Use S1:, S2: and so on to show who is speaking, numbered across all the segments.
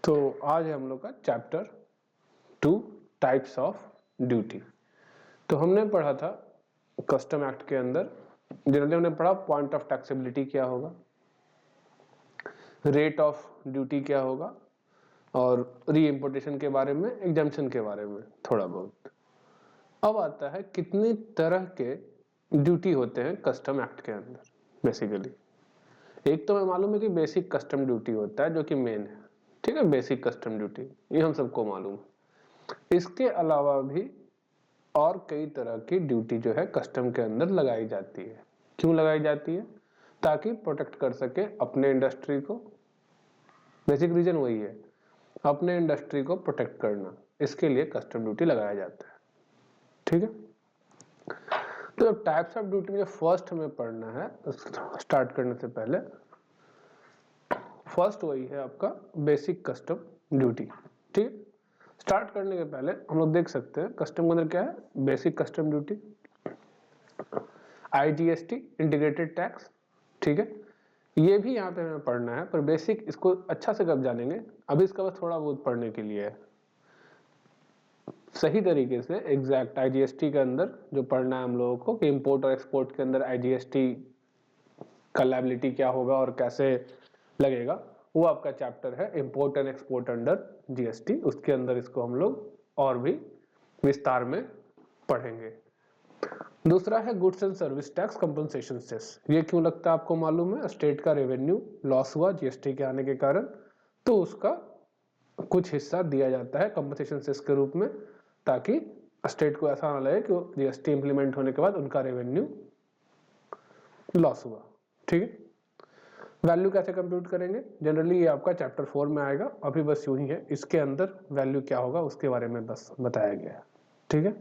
S1: तो आज है हम लोग का चैप्टर 2 टाइप्स ऑफ ड्यूटी। तो हमने पढ़ा था कस्टम एक्ट के अंदर जनरली हमने पढ़ा पॉइंट ऑफ टैक्सेबिलिटी क्या होगा, रेट ऑफ ड्यूटी क्या होगा और री इम्पोर्टेशन के बारे में, एग्जम्पशन के बारे में थोड़ा बहुत। अब आता है कितनी तरह के ड्यूटी होते हैं कस्टम एक्ट के अंदर। बेसिकली एक तो हमें मालूम है कि बेसिक कस्टम ड्यूटी होता है जो कि मेन है, ठीक है, बेसिक कस्टम ड्यूटी ये हम सबको मालूम है। इसके अलावा भी और कई तरह की ड्यूटी जो है कस्टम के अंदर लगाई जाती है। क्यों लगाई जाती है? ताकि प्रोटेक्ट कर सके अपने इंडस्ट्री को। बेसिक रीजन वही है, अपने इंडस्ट्री को प्रोटेक्ट करना, इसके लिए कस्टम ड्यूटी लगाया जाता है। ठीक है, तो जब टाइप्स ऑफ ड्यूटी में फर्स्ट हमें पढ़ना है स्टार्ट करने से पहले, फर्स्ट वही है आपका बेसिक कस्टम ड्यूटी। ठीक है, स्टार्ट करने के पहले हम लोग देख सकते हैं कस्टम के अंदर क्या है। Basic custom duty, IGST integrated tax, ठीक है, ये भी यहाँ पे हमें पढ़ना है, पर बेसिक इसको अच्छा से कब जानेंगे, अभी इसका बस थोड़ा बहुत पढ़ने के लिए है। सही तरीके से एग्जैक्ट IGST के अंदर जो पढ़ना है हम लोगों को कि इंपोर्ट और एक्सपोर्ट के अंदर IGST का लायबिलिटी क्या होगा और कैसे लगेगा, वो आपका चैप्टर है import and export under GST। उसके अंदर इसको हम लोग और भी विस्तार में पढ़ेंगे। दूसरा है goods and service tax compensation cess. ये क्यों लगता है आपको मालूम है, स्टेट का रेवेन्यू लॉस हुआ GST के आने के कारण, तो उसका कुछ हिस्सा दिया जाता है कंपनसेशन सेस के रूप में, ताकि स्टेट को ऐसा ना लगे कि GST इंप्लीमेंट होने के बाद उनका रेवेन्यू लॉस हुआ। ठीक है, वैल्यू कैसे कंप्यूट करेंगे, जनरली ये आपका चैप्टर 4 में आएगा, अभी बस यूं ही है, इसके अंदर वैल्यू क्या होगा उसके बारे में बस बताया गया है। ठीक है,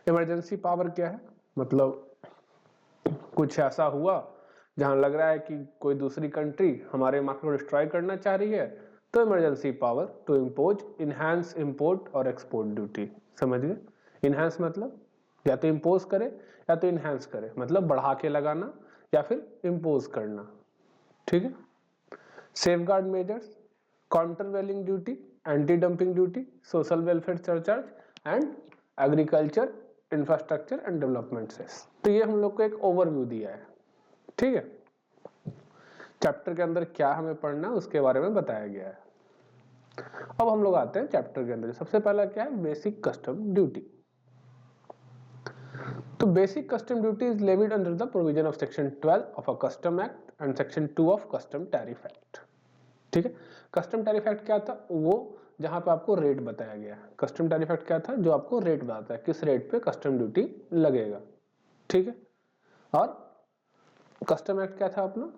S1: इमरजेंसी पावर क्या है, मतलब कुछ ऐसा हुआ जहां लग रहा है कि कोई दूसरी कंट्री हमारे मार्केट को डिस्ट्रॉय करना चाह रही है, तो emergency power to impose enhance import और एक्सपोर्ट ड्यूटी। समझ गए, इनहैंस मतलब या तो इम्पोज करे या तो इनहैंस करे, मतलब बढ़ा के लगाना या फिर इम्पोज करना। ठीक है, safeguard measures, countervailing duty, anti dumping duty, social welfare surcharge and agriculture infrastructure and development cess. तो ये हम लोग को एक ओवरव्यू दिया है। ठीक है, चैप्टर के अंदर क्या हमें पढ़ना है उसके बारे में बताया गया है। अब हम लोग आते हैं चैप्टर के अंदर। सबसे पहला क्या है, बेसिक कस्टम ड्यूटी। तो basic custom duty is levied under the provision of section 12 of a custom act and section 2 of Custom tariff act. ठीक है, कस्टम टैरिफ एक्ट क्या था, वो जहां पे आपको रेट बताया गया है। कस्टम टैरिफ एक्ट क्या था, जो आपको रेट बताता है किस रेट पे कस्टम ड्यूटी लगेगा। ठीक है, और कस्टम एक्ट क्या था अपना,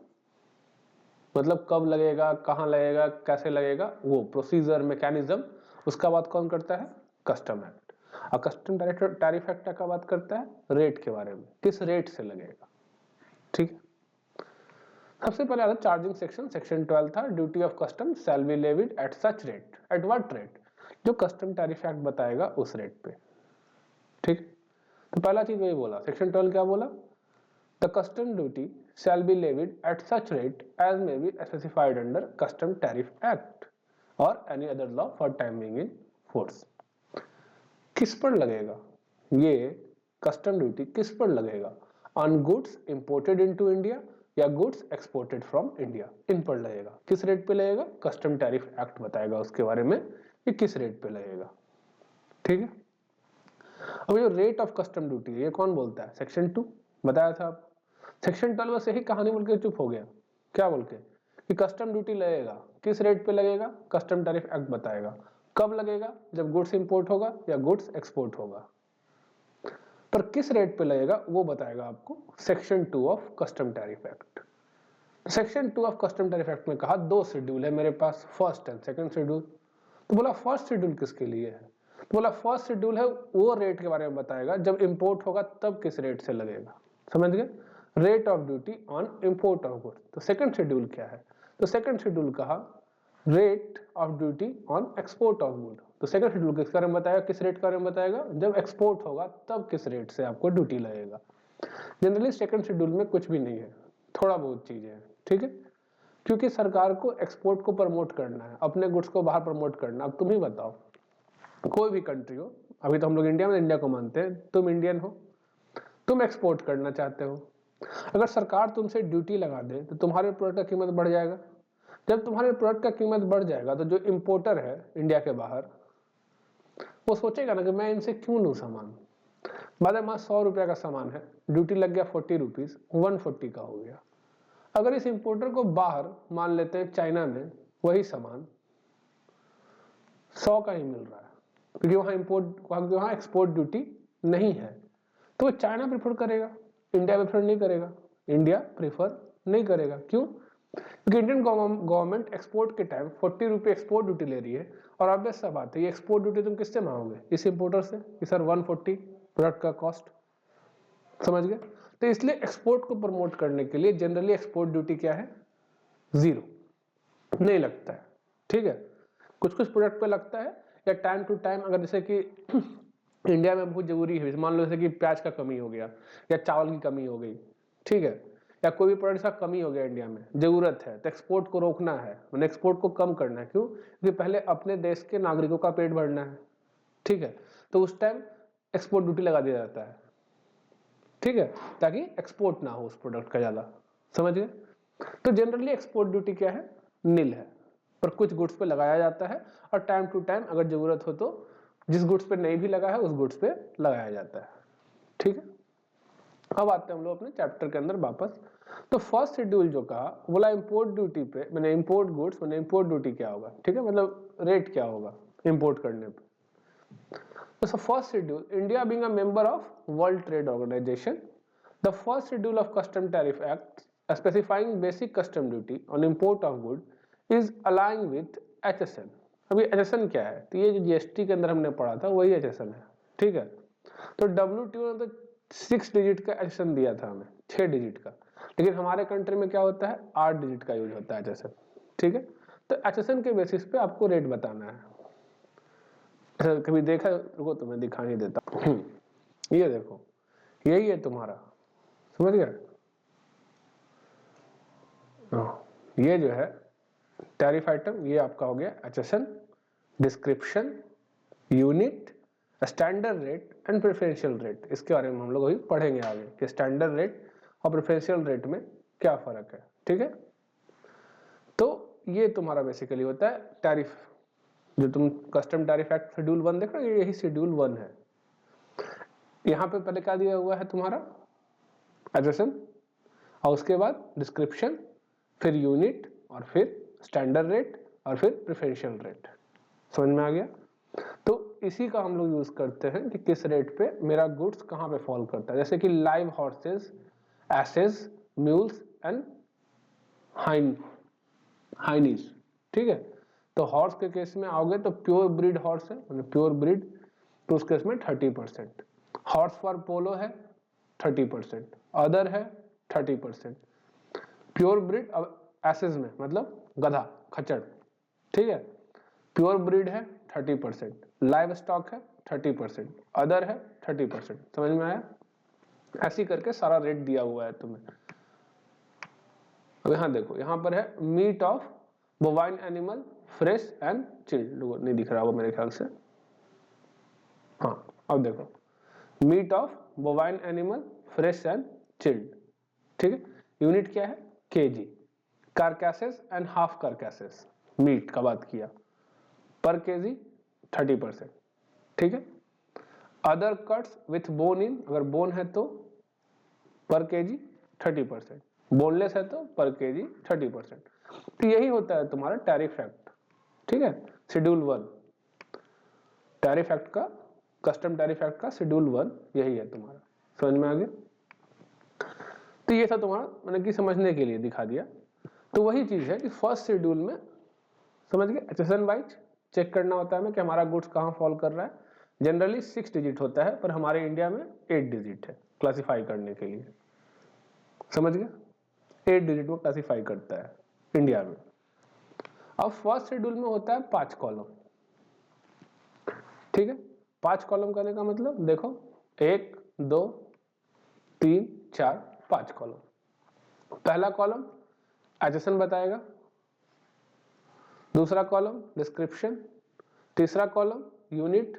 S1: मतलब कब लगेगा, कहां लगेगा, कैसे लगेगा, वो प्रोसीजर मैकेनिज्म, उसका बात कौन करता है, कस्टम एक्ट। और कस्टम टैरिफ एक्ट का बात करता है रेट के बारे में, किस रेट से लगेगा। ठीक है, सबसे पहले आता चार्जिंग सेक्शन, सेक्शन 12 था, duty of custom shall be levied at such rate, at what rate, जो कस्टम टैरिफ एक्ट बताएगा उस रेट पे। ठीक, तो पहला चीज वही बोला, सेक्शन 12 क्या बोला, the custom duty shall be levied at such rate as may be specified under Custom Tariff Act or any other law for time being in force। किस पर लगेगा ये कस्टम ड्यूटी, किस पर लगेगा, on goods imported into India या goods exported from India, इन पर लगेगा। किस रेट पे लगेगा, कस्टम टैरिफ एक्ट बताएगा उसके बारे में कि किस रेट पे लगेगा। ठीक है, अब ये रेट ऑफ कस्टम ड्यूटी ये कौन बोलता है, सेक्शन 2 बताया था। सेक्शन 12 से ही कहानी बोल के चुप हो गया, क्या बोल के कि कस्टम ड्यूटी लगेगा, किस रेट पे लगेगा, कस्टम टैरिफ एक्ट बताएगा। कब लगेगा, जब गुड्स इंपोर्ट होगा या गुड्स एक्सपोर्ट होगा, पर किस रेट पे लगेगा वो बताएगा आपको section 2 of Custom tariff act. Section 2 of Custom tariff act में कहा दो शेड्यूल है मेरे पास, फर्स्ट एंड सेकंड शेड्यूल। तो बोला फर्स्ट शेड्यूल किसके लिए है, तो बोला फर्स्ट शेड्यूल है वो रेट के बारे में बताएगा जब इंपोर्ट होगा तब किस रेट से लगेगा। समझ गए, rate of duty on import of goods. तो सेकंड शेड्यूल क्या है, तो सेकंड शेड्यूल कहा rate of duty on export of good. तो सेकंड शेड्यूल किस बारे में बताएगा, किस रेट के बारे में बताएगा, जब एक्सपोर्ट होगा तब किस रेट से आपको ड्यूटी लगेगा। जनरली सेकंड शेड्यूल में कुछ भी नहीं है, थोड़ा बहुत चीजें हैं। ठीक है, क्योंकि सरकार को एक्सपोर्ट को प्रमोट करना है, अपने गुड्स को बाहर प्रमोट करना। अब तुम ही बताओ, कोई भी कंट्री हो, अभी तो हम लोग इंडिया में इंडिया को मानते हैं, तुम इंडियन हो, तुम एक्सपोर्ट करना चाहते हो, अगर सरकार तुमसे ड्यूटी लगा दे तो तुम्हारे प्रोडक्ट का कीमत बढ़ जाएगा। जब तुम्हारे प्रोडक्ट का कीमत बढ़ जाएगा तो जो इंपोर्टर है इंडिया के बाहर, वो सोचेगा ना कि मैं इनसे क्यों लूं सामान। बाद में 100 रुपया का सामान है, ड्यूटी लग गया 40 रुपीज, 140 का हो गया। अगर इस इंपोर्टर को बाहर मान लेते हैं चाइना में वही सामान 100 का ही मिल रहा है, क्योंकि वहां एक्सपोर्ट ड्यूटी नहीं है, तो वो चाइना प्रेफर करेगा, इंडिया प्रेफर नहीं करेगा। इंडिया प्रेफर नहीं करेगा, क्यों? क्योंकि इंडियन गवर्नमेंट एक्सपोर्ट के टाइम 40 रुपये एक्सपोर्ट ड्यूटी ले रही है, और ऑब्वियस सा बात है ये एक्सपोर्ट ड्यूटी तुम किससे मांगोगे? इस इंपोर्टर से कि सर 140 प्रोडक्ट का कॉस्ट, समझ गए? तो इसलिए एक्सपोर्ट को प्रमोट करने के लिए जनरली एक्सपोर्ट ड्यूटी क्या है? 0 नहीं लगता है। ठीक है, कुछ कुछ प्रोडक्ट पे लगता है, या टाइम टू टाइम, अगर जैसे कि इंडिया में बहुत जरूरी है, मान लो जैसे कि प्याज का कमी हो गया या चावल की कमी हो गई, ठीक है, या कोई भी प्रोडक्ट का कमी हो गया इंडिया में, जरूरत है, तो एक्सपोर्ट को रोकना है, मतलब एक्सपोर्ट को कम करना है। क्यों? क्योंकि पहले अपने देश के नागरिकों का पेट भरना है। ठीक है, तो उस टाइम एक्सपोर्ट ड्यूटी लगा दिया जाता है, ठीक है, ताकि एक्सपोर्ट ना हो उस प्रोडक्ट का ज्यादा, समझ गए? तो जनरली एक्सपोर्ट ड्यूटी क्या है? नील है, पर कुछ गुड्स पे लगाया जाता है, और टाइम टू टाइम अगर जरूरत हो तो जिस गुड्स पे नहीं भी लगा है उस गुड्स पे लगाया जाता है। ठीक है, अब आते हैं हम लोग अपने चैप्टर के अंदर वापस। तो फर्स्ट शेड्यूल जो कहा बोला इंपोर्ट ड्यूटी पे, मैंने इंपोर्ट गुड्स, मैंने इंपोर्ट ड्यूटी क्या होगा, ठीक है, मतलब रेट क्या होगा इंपोर्ट करने पे। तो first schedule, India being a member of World Trade Organisation, the first schedule of Custom tariff Act specifying basic custom duty on import of good is aligning with HSN। अभी HSN क्या है? तो ये जो GST के अंदर हमने पढ़ा था वही HSN है। ठीक है, तो WTO ने तो 6 डिजिट का HSN दिया था हमें, 6 डिजिट का, लेकिन हमारे कंट्री में क्या होता है? 8 डिजिट का यूज होता है HSN। ठीक है, तो HSN के बेसिस पे आपको रेट बताना है। कभी देखा रुको, तुम्हें दिखा नहीं देता। ये देखो, यही है तुम्हारा, समझ गए? ये जो है टैरिफ आइटम, ये आपका हो गया HSN, description, unit, standard rate and preferential rate. इसके बारे में हम लोग अभी पढ़ेंगे आगे कि स्टैंडर्ड रेट और प्रेफरेंशियल रेट में क्या फर्क है। ठीक है, तो ये तुम्हारा बेसिकली होता है टैरिफ, जो तुम कस्टम टैरिफ एक्ट शेड्यूल 1 देख रहे हो, यही शेड्यूल 1 है। यहाँ पे पहले क्या दिया हुआ है तुम्हारा? HSN, और उसके बाद डिस्क्रिप्शन, फिर यूनिट, और फिर स्टैंडर्ड रेट, और फिर प्रेफरेंशियल रेट। समझ में आ गया? तो इसी का हम लोग यूज करते हैं कि किस रेट पे मेरा गुड्स कहाँ पे फॉल करता है। जैसे कि live horses, asses, mules and hinnies. ठीक है, तो हॉर्स के केस में आओगे तो प्योर ब्रीड हॉर्स है, मतलब प्योर ब्रीड, तो उस केस में 30%। हॉर्स फॉर पोलो है 30%, अदर है 30%। प्योर ब्रीड एसेस में मतलब गधा, खच्चर, ठीक है, प्योर ब्रीड है 30%, लाइव स्टॉक है 30%, अदर है 30%। समझ में आया? ऐसी करके सारा रेट दिया हुआ है तुम्हें। अब यहाँ देखो, यहाँ पर है meat of bovine animal fresh and chilled, नहीं दिख रहा वो मेरे ख्याल से। हाँ, अब देखो, meat of bovine animal fresh and chilled. ठीक है, यूनिट क्या है? KG. Carcasses and half carcasses, meat का बात किया, पर केजी 30%। ठीक है, other cuts with bone in, अगर बोन है तो पर केजी 30%, बोनलेस है तो पर केजी 30%। तो यही होता है तुम्हारा टैरिफ एक्ट। ठीक है, शेड्यूल 1 टैरिफ एक्ट का, कस्टम टैरिफ एक्ट का शेड्यूल 1 यही है तुम्हारा। समझ में आ गया? तो ये था तुम्हारा, मैंने कि समझने के लिए दिखा दिया। तो वही चीज है कि फर्स्ट शेड्यूल में समझ गए, HSN वाइज चेक करना होता है हमें कि हमारा गुड्स कहाँ फॉल कर रहा है। जनरली 6 डिजिट होता है, पर हमारे इंडिया में 8 डिजिट है क्लासिफाई करने के लिए। समझ गए, 8 डिजिट में क्लासिफाई करता है इंडिया में। अब फर्स्ट शेड्यूल में होता है 5 कॉलम। ठीक है, 5 कॉलम करने का मतलब देखो, 1 2 3 4 5 कॉलम। पहला कॉलम HSN बताएगा, दूसरा कॉलम डिस्क्रिप्शन, तीसरा कॉलम यूनिट,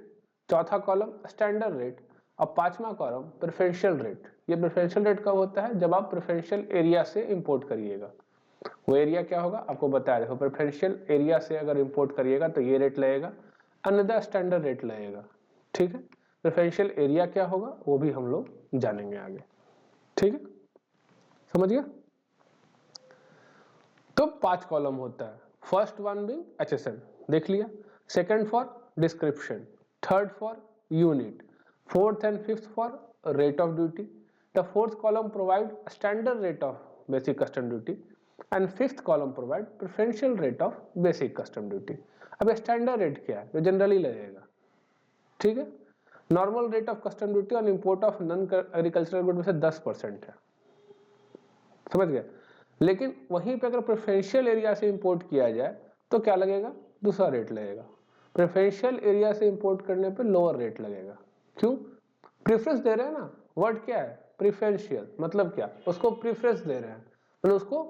S1: चौथा कॉलम स्टैंडर्ड रेट और पांचवा कॉलम प्रेफरेंशियल रेट। ये प्रेफरेंशियल रेट कब होता है? जब आप प्रेफरेंशियल एरिया से इंपोर्ट करिएगा। वो एरिया क्या होगा आपको बताया, देखो प्रेफरेंशियल एरिया से अगर इंपोर्ट करिएगा तो ये रेट लगेगा, अन्यथा स्टैंडर्ड रेट लगेगा। ठीक है, प्रेफरेंशियल एरिया क्या होगा वो भी हम लोग जानेंगे आगे। ठीक है, समझ गया? तो 5 कॉलम होता है। फर्स्ट वन बीइंग HSN, देख लिया। Second for description, third for unit, fourth and fifth for rate of duty. The fourth column provide standard rate of basic custom duty and fifth column provide preferential rate of basic custom duty. अब standard rate क्या है? जो generally लगेगा। ठीक है, normal rate of custom duty on import of non agricultural good में से 10% है, समझ गए? लेकिन वहीं पे अगर प्रेफरेंशियल एरिया से इंपोर्ट किया जाए तो क्या लगेगा? दूसरा रेट लगेगा। प्रेफरेंशियल एरिया से इंपोर्ट करने पे लोअर रेट लगेगा। क्यों? प्रेफरेंस दे रहे हैं ना, वर्ड क्या है? प्रेफरेंशियल, मतलब क्या? उसको प्रेफरेंस दे रहे हैं, मतलब उसको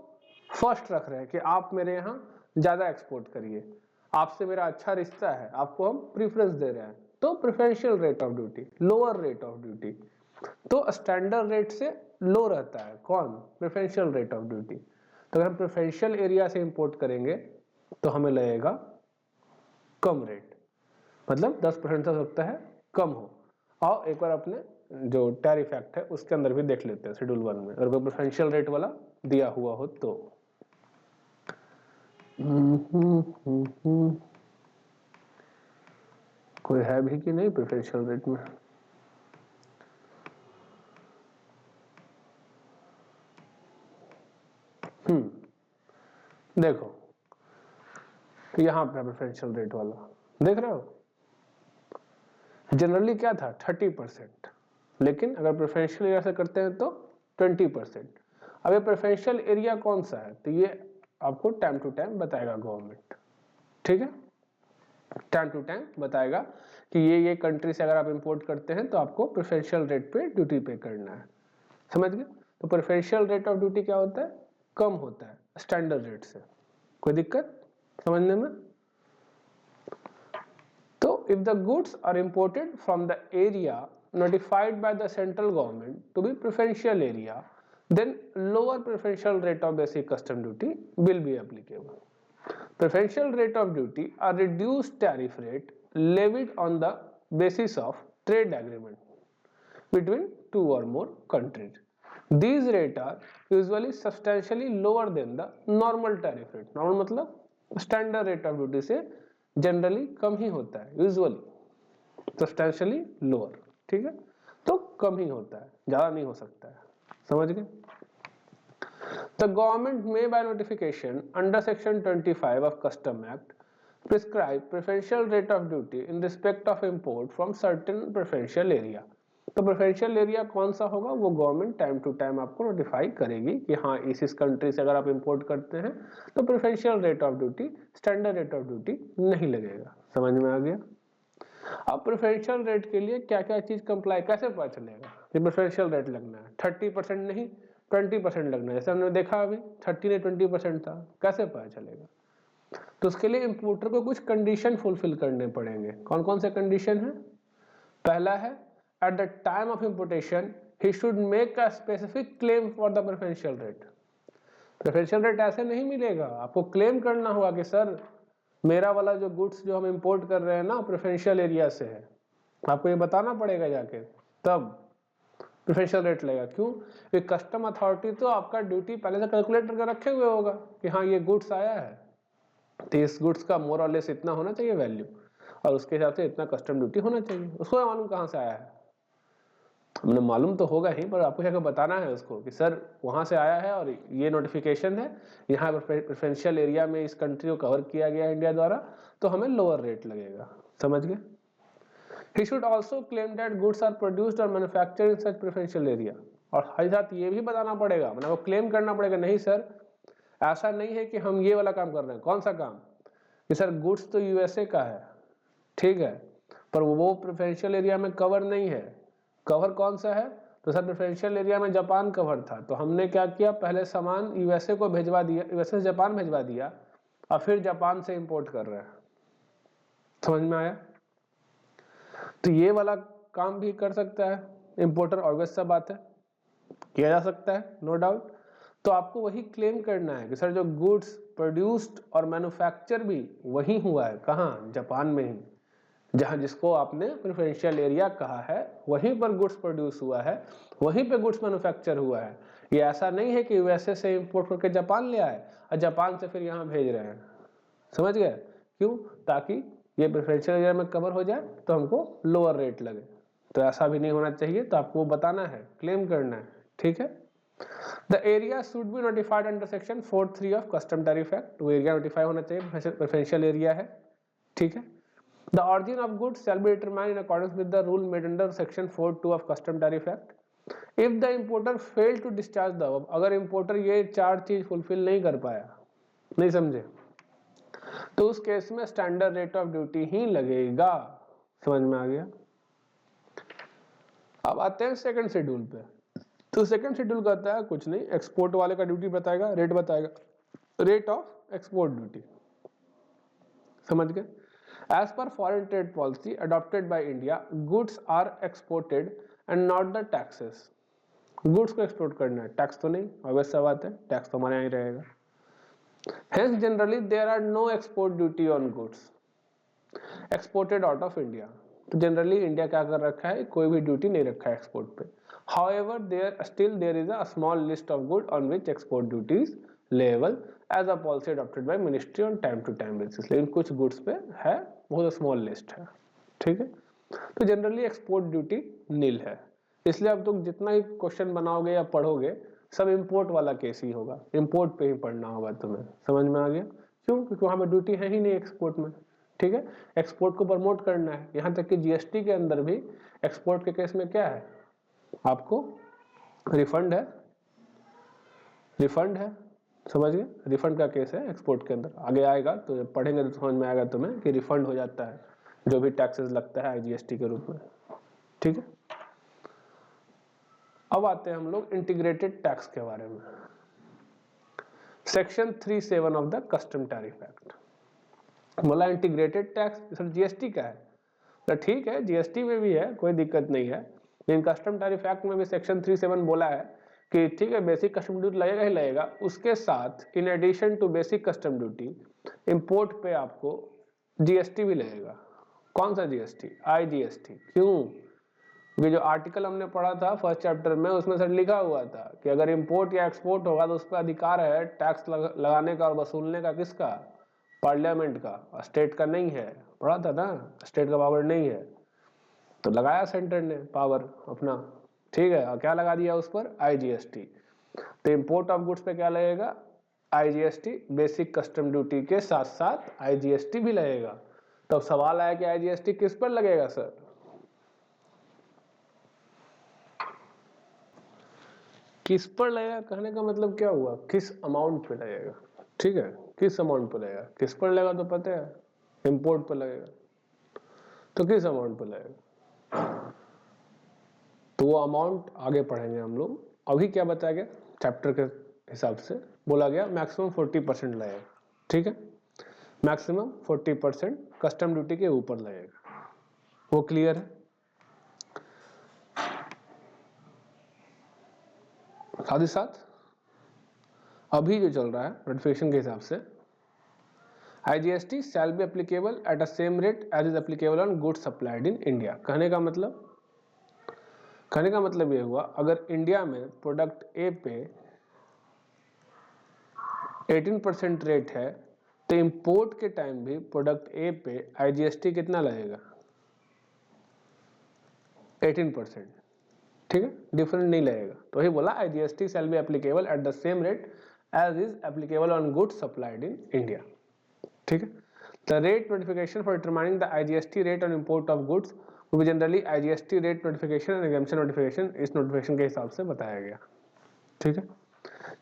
S1: फर्स्ट रख रहे हैं कि आप मेरे यहाँ ज्यादा एक्सपोर्ट करिए, आपसे मेरा अच्छा रिश्ता है, आपको हम प्रेफरेंस दे रहे हैं। तो preferential rate of duty, lower rate of duty. तो स्टैंडर्ड रेट से लो रहता है कौन? Preferential rate of duty. तो अगर हम प्रेफरेंशियल एरिया से इंपोर्ट करेंगे तो हमें लगेगा कम रेट, मतलब 10% हो सकता है कम हो। और एक बार अपने जो टैरिफ एक्ट है उसके अंदर भी देख लेते हैं, शेड्यूल 1 में, अगर कोई प्रेफरेंशियल रेट वाला दिया हुआ हो तो। कोई है भी कि नहीं प्रेफरेंशियल रेट में? देखो यहाँ पे प्रेफरेंशियल रेट वाला देख रहे हो, जनरली क्या था 30%, लेकिन अगर प्रेफरेंशियल एरिया से करते हैं तो 20%। अब ये प्रेफरेंशियल एरिया कौन सा है? तो ये आपको टाइम टू टाइम बताएगा गवर्नमेंट। ठीक है, टाइम टू टाइम बताएगा कि ये कंट्री से अगर आप इंपोर्ट करते हैं तो आपको प्रेफरेंशियल रेट पे ड्यूटी पे करना है। समझ गए? तो प्रेफरेंशियल रेट ऑफ ड्यूटी क्या होता है? कम होता है स्टैंडर्ड रेट से। कोई दिक्कत समझने में? So, if the goods are imported from the area notified by the central government to be preferential area, then lower preferential rate of basic custom duty will be applicable. Preferential rate of duty are reduced tariff rate levied on the basis of trade agreement between two or more countries. These rates are usually substantially lower than the normal tariff rate. Normal मतलब standard rate of duty से generally कम ही होता है, usually substantially lower. ठीक है, तो कम ही होता है, ज्यादा नहीं हो सकता है। समझ गए? द गवर्नमेंट में by notification under section 25 of custom act prescribe preferential rate of duty in respect of import from certain preferential area. तो प्रेफरेंशियल एरिया कौन सा होगा वो गवर्नमेंट टाइम टू टाइम आपको नोटिफाई करेगी कि हाँ इस कंट्री से अगर आप इंपोर्ट करते हैं तो preferential rate of duty, standard rate of duty नहीं लगेगा। समझ में आ गया? अब प्रेफरेंशियल रेट के लिए क्या क्या चीज कंप्लाई, कैसे पता चलेगा कि प्रेफरेंशियल रेट लगना है? 30% नहीं 20% लगना है, जैसे हमने देखा अभी 30 ने 20% था, कैसे पता चलेगा? तो उसके लिए इंपोर्टर को कुछ कंडीशन फुलफिल करने पड़ेंगे। कौन कौन से कंडीशन है? पहला है at the time of importation he should make a specific claim for the preferential rate. preferential rate ऐसे नहीं मिलेगा, आपको क्लेम करना होगा कि सर मेरा वाला जो गुड्स जो हम इंपोर्ट कर रहे हैं ना प्रेफरेंशियल एरिया से है, आपको ये बताना पड़ेगा जाके, तब प्रेफरेंशियल रेट लगेगा। क्यों? कि कस्टम अथॉरिटी तो आपका ड्यूटी पहले से कैलकुलेट करके रखे हुए होगा कि हाँ ये गुड्स आया है तो इस गुड्स का मोर और लेस इतना होना चाहिए वैल्यू, और उसके हिसाब से इतना कस्टम ड्यूटी होना चाहिए। उसको मालूम कहाँ से आया है? हमने मालूम तो होगा ही, पर आपको क्या बताना है उसको कि सर वहां से आया है और ये नोटिफिकेशन है, यहाँ प्रेफरेंशियल एरिया में इस कंट्री को कवर किया गया है इंडिया द्वारा, तो हमें लोअर रेट लगेगा। समझ गए? He should also claim that goods are produced or manufactured in such preferential area। और हर साथ ये भी बताना पड़ेगा, मतलब वो क्लेम करना पड़ेगा, नहीं सर ऐसा नहीं है कि हम ये वाला काम कर रहे हैं। कौन सा काम? कि सर गुड्स तो यूएसए का है, ठीक है, पर वो प्रेफरेंशियल एरिया में कवर नहीं है। कवर कौन सा है? तो सर प्रेफरेंशियल एरिया में जापान कवर था, तो हमने क्या किया, पहले सामान यूएसए को भेजवा दिया, यूएसए से जापान भेजवा दिया, और फिर जापान से इंपोर्ट कर रहे हैं। समझ में आया? तो ये वाला काम भी कर सकता है इंपोर्टर, ऑब्वियस सा बात है, किया जा सकता है, नो डाउट। तो आपको वही क्लेम करना है कि सर जो गुड्स प्रोड्यूस्ड और मैन्युफैक्चर भी वही हुआ है, कहाँ? जापान में ही, जहां जिसको आपने प्रेफरेंशियल एरिया कहा है, वहीं पर गुड्स प्रोड्यूस हुआ है, वहीं पे गुड्स मैन्युफैक्चर हुआ है। ये ऐसा नहीं है कि यूएसए से इंपोर्ट करके जापान ले आए और जापान से फिर यहाँ भेज रहे हैं। समझ गए? क्यों? ताकि ये प्रेफरेंशियल एरिया में कवर हो जाए तो हमको लोअर रेट लगे। तो ऐसा भी नहीं होना चाहिए, तो आपको बताना है, क्लेम करना है, ठीक है। The area should be notified under section 4(3) of Custom tariff act. वो एरिया नोटिफाई होना चाहिए, प्रेफरेंशियल एरिया है, ठीक है। The origin of goods shall be determined in accordance with the rule made under section 4(2) of custom tariff act. If the importer failed to discharge the above, अगर importer ये 4 चीज fulfil नहीं कर पाया, नहीं समझे, तो उस केस में स्टैंडर्ड रेट ऑफ ड्यूटी ही लगेगा। समझ में आ गया? अब आते हैं सेकंड शेड्यूल पे। तो सेकंड शेड्यूल कहता है कुछ नहीं, एक्सपोर्ट वाले का ड्यूटी बताएगा, रेट बताएगा, रेट ऑफ एक्सपोर्ट ड्यूटी। समझ गए? As per foreign trade policy adopted by India, goods are exported and not the taxes. Goods को एक्सपोर्ट करना है, टैक्स तो नहीं, ऑब्वियस सा बात है, टैक्स तो हमारे यहाँ ही रहेगा। Hence generally there are no export duty on goods exported out of India. तो जनरली इंडिया क्या कर रखा है, कोई भी ड्यूटी नहीं रखा है एक्सपोर्ट पे। However, there is a small list of goods on which export duty is level as a policy adopted by ministry on time to time basis. लेकिन कुछ गुड्स पे है, बहुत स्मॉल लिस्ट है, ठीक है। तो जनरली एक्सपोर्ट ड्यूटी नील है, इसलिए अब तुम जितना ही क्वेश्चन बनाओगे या पढ़ोगे सब इंपोर्ट वाला केस ही होगा, इंपोर्ट पे ही पढ़ना होगा तुम्हें। समझ में आ गया? क्यों? क्योंकि वहां पे ड्यूटी है ही नहीं एक्सपोर्ट में, ठीक है। एक्सपोर्ट को प्रमोट करना है, यहाँ तक कि जीएसटी के अंदर भी एक्सपोर्ट के केस में क्या है, आपको रिफंड है, रिफंड है। समझ गए? रिफंड का केस है एक्सपोर्ट के अंदर, आगे आएगा तो जब पढ़ेंगे तो समझ में आएगा तुम्हें कि रिफंड हो जाता है जो भी टैक्सेस लगता है आईजीएसटी के रूप में, ठीक है। अब आते हैं हम लोग इंटीग्रेटेड टैक्स के बारे में। Section 3(7) of the custom tariff act बोला इंटीग्रेटेड टैक्स, सर जीएसटी का है, तो ठीक है जीएसटी में भी है, कोई दिक्कत नहीं है, लेकिन कस्टम टैरिफ एक्ट में भी सेक्शन 3(7) बोला है कि ठीक है बेसिक कस्टम ड्यूटी लगेगा ही लगेगा, उसके साथ in addition to basic custom duty import पे आपको जीएसटी भी लगेगा। कौन सा जीएसटी? आईजीएसटी। क्यों? ये जो आर्टिकल हमने पढ़ा था फर्स्ट चैप्टर में, उसमें सर लिखा हुआ था कि अगर इंपोर्ट या एक्सपोर्ट होगा तो उस पर अधिकार है टैक्स लगाने का और वसूलने का, किसका? पार्लियामेंट का, स्टेट का नहीं है। पढ़ा था ना, स्टेट का पावर नहीं है, तो लगाया सेंटर ने पावर अपना, ठीक है। और क्या लगा दिया उस पर? आईजीएसटी। तो इंपोर्ट ऑफ गुड्स पे क्या लगेगा? आईजीएसटी। बेसिक कस्टम ड्यूटी के साथ साथ आईजीएसटी भी लगेगा। तो सवाल आया कि आईजीएसटी किस पर लगेगा सर? किस पर लगेगा कहने का मतलब क्या हुआ? किस अमाउंट पे लगेगा, ठीक है। किस अमाउंट पे लगेगा, किस पर लगेगा तो पता है, इंपोर्ट पर लगेगा, तो किस अमाउंट पर लगेगा? तो वो अमाउंट आगे पढ़ेंगे हम लोग। अभी क्या बताया गया चैप्टर के हिसाब से, बोला गया मैक्सिमम 40% लगेगा, ठीक है। मैक्सिमम 40% कस्टम ड्यूटी के ऊपर लगेगा, वो क्लियर है। साथ ही साथ अभी जो चल रहा है नोटिफिकेशन के हिसाब से, IGST shall be applicable at a same rate as is applicable on goods supplied in India. कहने का मतलब ये हुआ, अगर इंडिया में प्रोडक्ट ए पे 18% रेट है तो इंपोर्ट के टाइम भी प्रोडक्ट ए पे आईजीएसटी कितना लगेगा? 18%, ठीक है, डिफरेंट नहीं लगेगा। तो वही बोला IGST shall be applicable at the same rate as is applicable on goods supplied in India, ठीक है। The rate notification for determining the IGST rate on import of goods वो generally IGST rate notification and exemption notification, इस notification के हिसाब से बताया गया, ठीक है।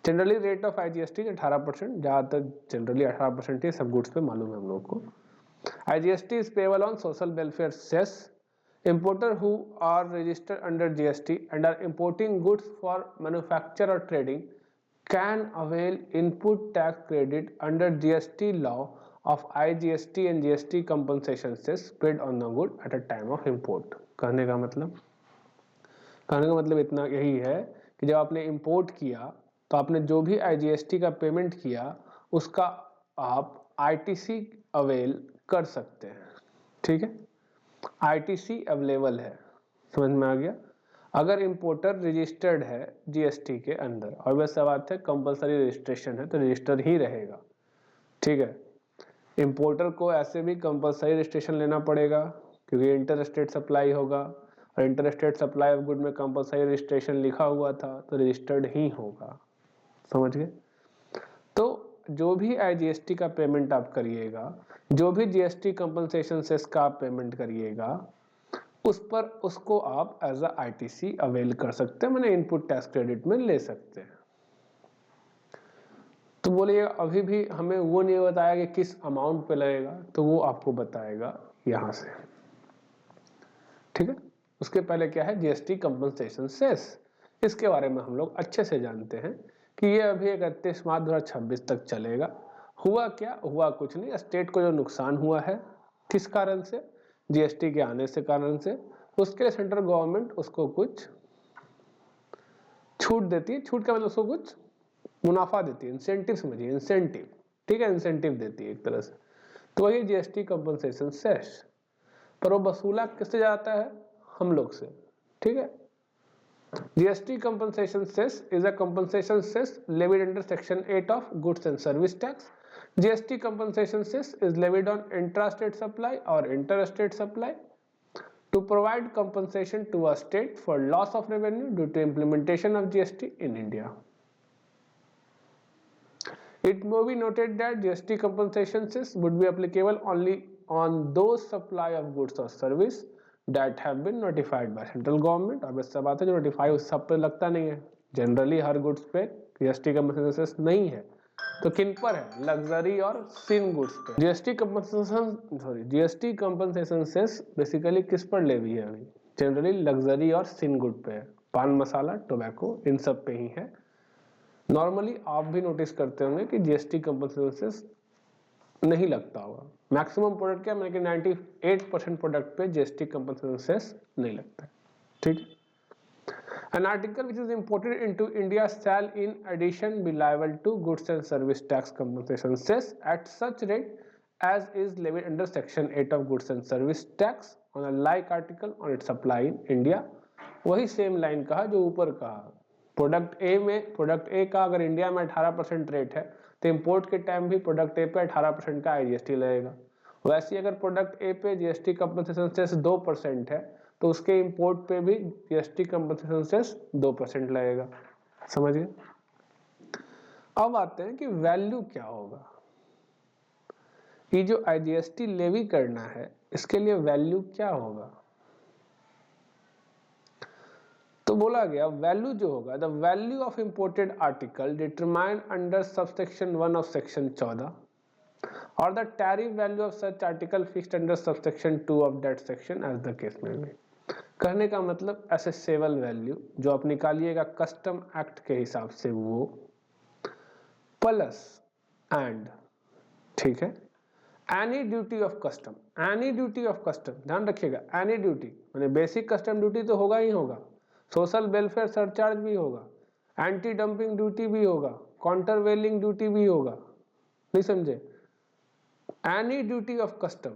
S1: जनरली रेट ऑफ आईजीएसटी 18%, जहां तक जनरली 18% ही सब गुड्स पे मालूम है हम लोग को। IGST is payable on social welfare cess. Importer who are registered under GST and are importing goods for manufacture or trading can avail input tax credit under GST law of IGST and GST compensation cess paid on the good at a time of import। कहने का मतलब इतना यही है कि जब आपने import किया तो आपने जो भी IGST का पेमेंट किया उसका आप ITC अवेल कर सकते हैं। ठीक है, ITC अवेलेबल है, समझ में आ गया। अगर इंपोर्टर रजिस्टर्ड है GST के अंदर, और वैसे बात है कंपलसरी रजिस्ट्रेशन है तो रजिस्टर ही रहेगा। ठीक है, इंपोर्टर को ऐसे भी कंपलसरी रजिस्ट्रेशन लेना पड़ेगा क्योंकि इंटर स्टेट सप्लाई होगा, और inter state supply of good में कंपलसरी रजिस्ट्रेशन लिखा हुआ था तो रजिस्टर्ड ही होगा। समझ गए। तो जो भी IGST का पेमेंट आप करिएगा, जो भी GST कंपनसेशन सेस का आप पेमेंट करिएगा, उस पर उसको आप एज अ ITC अवेल कर सकते हैं, मैंने इनपुट टैक्स क्रेडिट में ले सकते हैं। तो बोलिए अभी भी हमें वो नहीं बताया कि किस अमाउंट पे लगेगा, तो वो आपको बताएगा यहां से। ठीक है, उसके पहले क्या है GST कंपनसेशन सेस, इसके बारे में हम लोग अच्छे से जानते हैं कि ये अभी 31 मार्च 2026 तक चलेगा। हुआ क्या, हुआ कुछ नहीं, स्टेट को जो नुकसान हुआ है किस कारण से, GST के आने से कारण से, उसके लिए सेंट्रल गवर्नमेंट उसको कुछ छूट देती है। छूट का मतलब उसको कुछ मुनाफा देती है, इंसेंटिव समझिए, इंसेंटिव। ठीक है, इंसेंटिव देती है एक तरह से, तो वही GST कंपनसेशन सेस। पर वो वसूला किससे जाता है, हम लोग से। ठीक है, GST compensation cess is a compensation cess levied under section 8 of goods and service tax. GST compensation cess is levied on intrastate supply or interstate supply to provide compensation to a state for loss of revenue due to implementation of GST in India. It may be noted that GST compensation cess would be applicable only on those supply of goods or service that have been notified by central government। अब इससे बात है जो notify उस सब पे लगता नहीं है, जनरली हर गुड्स पे GST कंपनसेशन सेस नहीं है, तो किन पर है, लग्जरी और सिन गुड्स पे। GST कंपनसेशन सेस बेसिकली किस पर लेवी है अभी, जनरली लग्जरी और सिन गुड पे है, पान मसाला टोबैको इन सब पे ही है। नॉर्मली आप भी नोटिस करते होंगे कि GST कंपनसेशन सेस नहीं लगता होगा, मैक्सिमम प्रोडक्ट क्या, मैंने कि 98% प्रोडक्ट पे GST कंपनसेशन सेस नहीं लगता है। ठीक, An article which is imported into India shall in addition be liable to goods and service tax compensation cess at such rate as is levied under section 8 of goods and service tax on a like article on its supply in India। वही same line कहा जो ऊपर कहा, product ए में, product ए का अगर India में 18% rate है तो इंपोर्ट के टाइम भी प्रोडक्ट ए पे 18% का IGST लगेगा। वैसे अगर प्रोडक्ट ए पे GST कंपनसेशन सेस 2% है तो उसके इंपोर्ट पे भी GST कंपनसेशन सेस 2% लगेगा। समझ गए। अब आते हैं कि वैल्यू क्या होगा, ये जो IGST लेवी करना है इसके लिए वैल्यू क्या होगा। तो बोला गया वैल्यू जो होगा, the value of imported article determined under subsection 1 of section 14 और the tariff value of such article fixed under subsection 2 of that section as the case में बी। कहने का मतलब असेसेबल वैल्यू जो आप निकालिएगा कस्टम एक्ट के हिसाब से वो प्लस एंड, ठीक है, any duty of custom, any duty of custom, ध्यान रखिएगा, एनी ड्यूटी माने बेसिक कस्टम ड्यूटी तो होगा ही होगा, सोशल वेलफेयर सरचार्ज भी होगा, एंटी डंपिंग ड्यूटी भी होगा, काउंटर वेलिंग ड्यूटी भी होगा, नहीं समझे। Any duty of custom,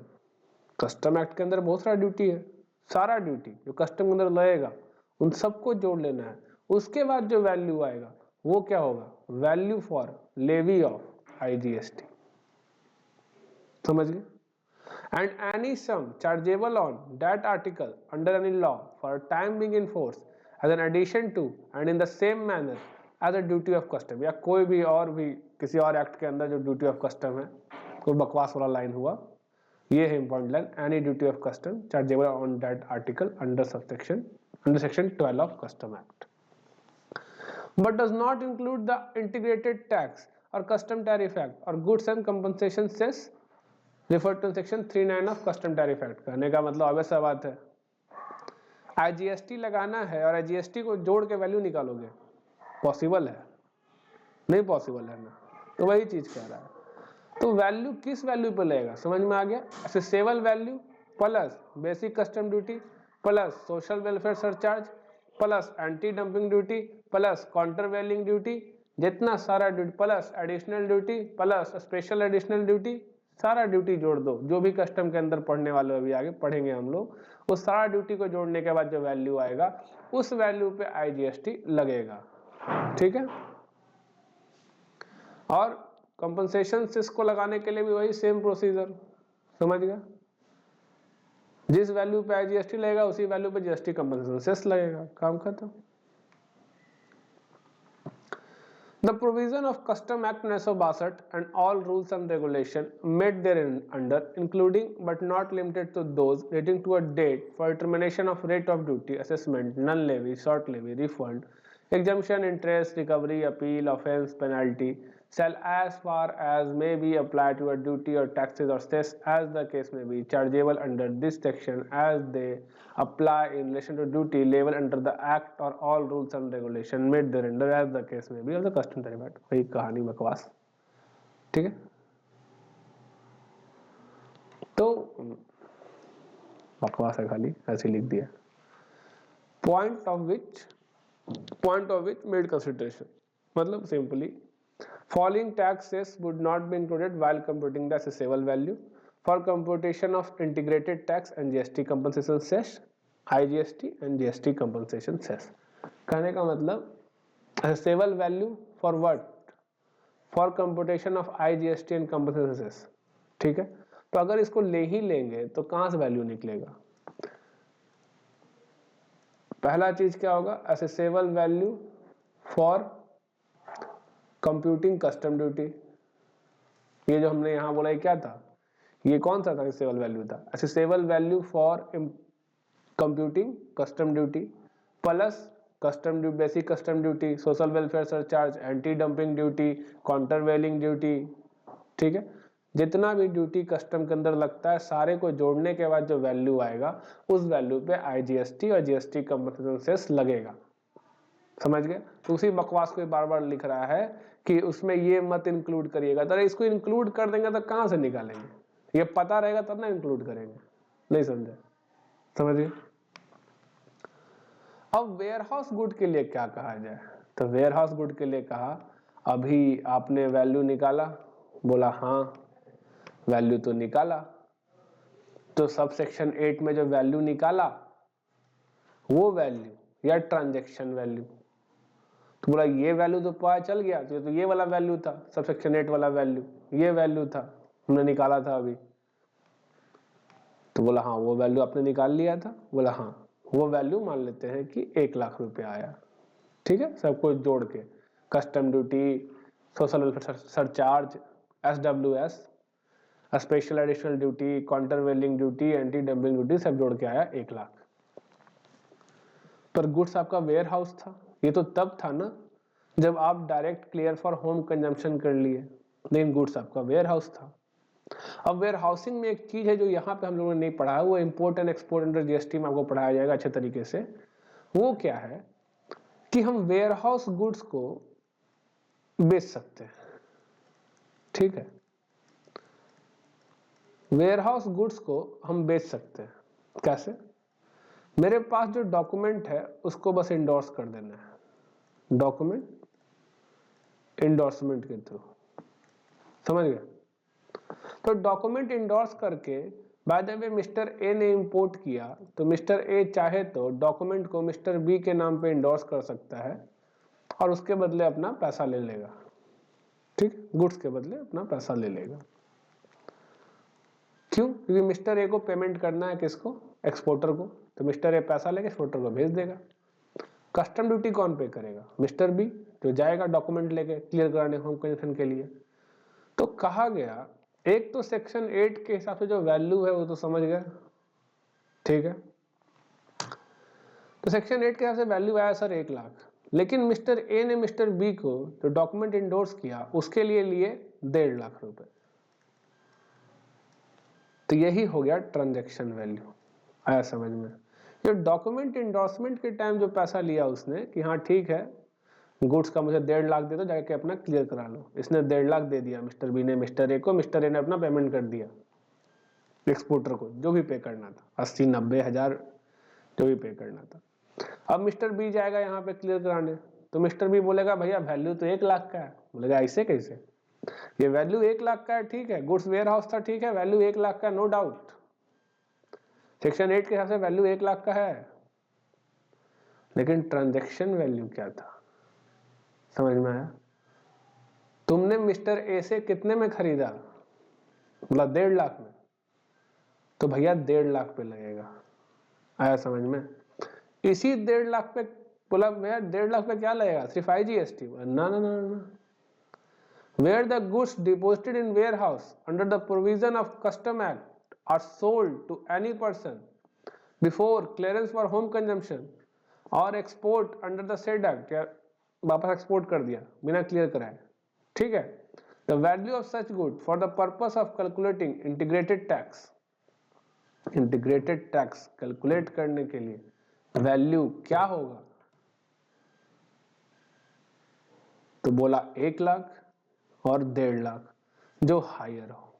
S1: custom act के अंदर बहुत सारा ड्यूटी है, सारा ड्यूटी जो कस्टम के अंदर लगेगा उन सबको जोड़ लेना है। उसके बाद जो वैल्यू आएगा वो क्या होगा, value for levy of IGST। समझ गए। And any sum chargeable on that article under any law for time being in force as an addition to and in the same manner as a duty of custom, या कोई भी और भी किसी और act के अंदर जो ड्यूटी ऑफ कस्टम है, कोई बकवास वाला लाइन हुआ, ये है important line, any duty of custom chargeable on that article under section 12 of custom act but does not include the integrated tax or custom tariff act or goods and compensation cess referred to section 39 of custom tariff act। कहने का मतलब obvious सा बात है, IGST लगाना है और IGST को जोड़ के वैल्यू निकालोगे, पॉसिबल है, नहीं पॉसिबल है ना, तो वही चीज कह रहा है। तो वैल्यू किस वैल्यू पे लगेगा, समझ में आ गया। Accessible value plus basic custom duty plus social welfare surcharge plus anti dumping duty plus countervailing duty, जितना सारा duty plus additional duty plus special additional duty, सारा ड्यूटी जोड़ दो, जो भी कस्टम के अंदर पढ़ने वाले अभी आगे पढ़ेंगे हम लोग, उस सारा ड्यूटी को जोड़ने के बाद जो वैल्यू आएगा उस वैल्यू पे आईजीएसटी लगेगा, ठीक है। और कंपनसेशन सेस को लगाने के लिए भी वही सेम प्रोसीजर, समझ गया। जिस वैल्यू पे आईजीएसटी लगेगा उसी वैल्यू पे जीएसटी कंपनसेशन सेस लगेगा, काम खत्म। The provision of Custom Act 1962 and all rules and regulation made thereunder, including but not limited to those relating to a date for determination of rate of duty, assessment, non-levy, short levy, refund, exemption, interest, recovery, appeal, offence, penalty, shall as far as may be applied to a duty or taxes or cess as the case may be chargeable under this section as they apply in relation to duty level under the act or all rules and regulation made thereunder as the case may be of the custom tariff act। वही कहानी बकवास, ठीक है। तो बकवास है खाली, ऐसे लिख दिया। Point of which made consideration, मतलब simply following tax cess would not be included while computing the assessable value for computation of integrated tax and GST compensation cess, IGST and GST compensation cess। कहने का मतलब assessable value for what? For computation of IGST and compensation cess, ठीक है। तो अगर इसको ले ही लेंगे तो कहां से वैल्यू निकलेगा। पहला चीज क्या होगा, assessable value for computing custom duty, ये जो हमने यहां बोला ये क्या था, ये कौन सा था, असेसेबल वैल्यू था। Accessible value for computing custom duty plus custom duty, basic custom duty, social welfare surcharge, anti dumping duty, countervailing duty, ठीक है। जितना भी ड्यूटी कस्टम के अंदर लगता है सारे को जोड़ने के बाद जो वैल्यू आएगा उस वैल्यू पे आईजीएसटी और जीएसटी कंपनसेशन सेस लगेगा, समझ गए। तो उसी बकवास को बार बार लिख रहा है कि उसमें ये मत इंक्लूड करिएगा, तो इसको इंक्लूड कर देंगे तो कहां से निकालेंगे, ये पता रहेगा तब ना इंक्लूड करेंगे, नहीं समझे, समझिए। अब वेयरहाउस गुड के लिए क्या कहा जाए, तो वेयरहाउस गुड के लिए कहा अभी आपने वैल्यू निकाला, बोला हाँ वैल्यू तो निकाला, तो सब सेक्शन 8 में जो वैल्यू निकाला वो वैल्यू या ट्रांजैक्शन वैल्यू, तो बोला ये वैल्यू तो पता चल गया, तो ये वाला वैल्यू था सबसेक्शन 8 वाला वैल्यू, ये वैल्यू था हमने निकाला था अभी, तो बोला हाँ वो वैल्यू आपने निकाल लिया था, बोला हाँ वो वैल्यू मान लेते हैं कि 1 लाख रुपए आया, ठीक है। सब कुछ जोड़ के custom duty, social welfare surcharge, SWS, special additional duty, countervailing duty, anti dumping duty, सब जोड़ के आया 1 लाख। पर गुड्स आपका वेयर हाउस था, ये तो तब था ना जब आप direct clear for home consumption कर लिए, लेकिन गुड्स आपका वेयर हाउस था। अब वेयर हाउसिंग में एक चीज है जो यहाँ पे हम लोगों ने नहीं पढ़ा है, वो import and export under GST में आपको पढ़ाया जाएगा अच्छे तरीके से। वो क्या है कि हम वेयर हाउस गुड्स को बेच सकते हैं, ठीक है। वेयर हाउस गुड्स को हम बेच सकते हैं, कैसे, मेरे पास जो डॉक्यूमेंट है उसको बस इंडोर्स कर देना है, डॉक्यूमेंट इंडोर्समेंट के थ्रू, समझ गए। तो डॉक्यूमेंट इंडोर्स करके by the way mister A ने इंपोर्ट किया, तो मिस्टर ए चाहे तो डॉक्यूमेंट को मिस्टर बी के नाम पे इंडोर्स कर सकता है और उसके बदले अपना पैसा ले लेगा, ठीक, गुड्स के बदले अपना पैसा ले लेगा। क्यों, क्योंकि मिस्टर ए को पेमेंट करना है किसको, एक्सपोर्टर को, तो मिस्टर ए पैसा लेके एक्सपोर्टर को भेज देगा। कस्टम ड्यूटी कौन पे करेगा, मिस्टर बी, जो जाएगा डॉक्यूमेंट लेके क्लियर कराने होम कंजम्पशन के लिए। तो कहा गया एक तो सेक्शन 8 के हिसाब से जो वैल्यू है वो तो समझ गए, ठीक है। तो सेक्शन 8 के हिसाब से वैल्यू आया सर 1 लाख, लेकिन मिस्टर ए ने मिस्टर बी को जो डॉक्यूमेंट इंडोर्स किया उसके लिए 1.5 लाख रुपए, तो यही हो गया ट्रांजैक्शन वैल्यू, आया समझ में। जो डॉक्यूमेंट इंडोर्समेंट के टाइम जो पैसा लिया उसने कि हाँ ठीक है गुड्स का मुझे 1.5 लाख दे दो, जाके अपना क्लियर करा लो। इसने 1.5 लाख दे दिया मिस्टर बी ने मिस्टर ए को, मिस्टर ए ने अपना पेमेंट कर दिया एक्सपोर्टर को, जो भी पे करना था, 80, 90 हजार जो भी पे करना था। अब मिस्टर बी जाएगा यहाँ पे क्लियर कराने, तो मिस्टर बी बोलेगा भैया वैल्यू तो 1 लाख का है। बोलेगा ऐसे कैसे, ये वैल्यू 1 लाख का है, ठीक है, गुड्स वेयर हाउस था, ठीक है, वैल्यू 1 लाख का, नो डाउट, सेक्शन 8 के हिसाब से वैल्यू 1 लाख का है, लेकिन ट्रांजैक्शन वैल्यू क्या था, समझ में आया? तुमने मिस्टर ए से कितने में खरीदा, बोला 1.5 लाख में, तो भैया 1.5 लाख पे लगेगा। आया समझ में? इसी 1.5 लाख पे बोला भैया 1.5 लाख पे क्या लगेगा, सिर्फ IGST? ना ना ना ना, where the goods deposited in warehouse under the provision of Custom Act are sold to any person before clearance for home consumption or export under the said act, या वापस एक्सपोर्ट कर दिया बिना क्लियर कराए, ठीक है, the value of such good for the purpose of calculating integrated tax, integrated tax calculate करने के लिए वैल्यू क्या होगा, तो बोला 1 लाख और 1.5 लाख, जो हायर हो।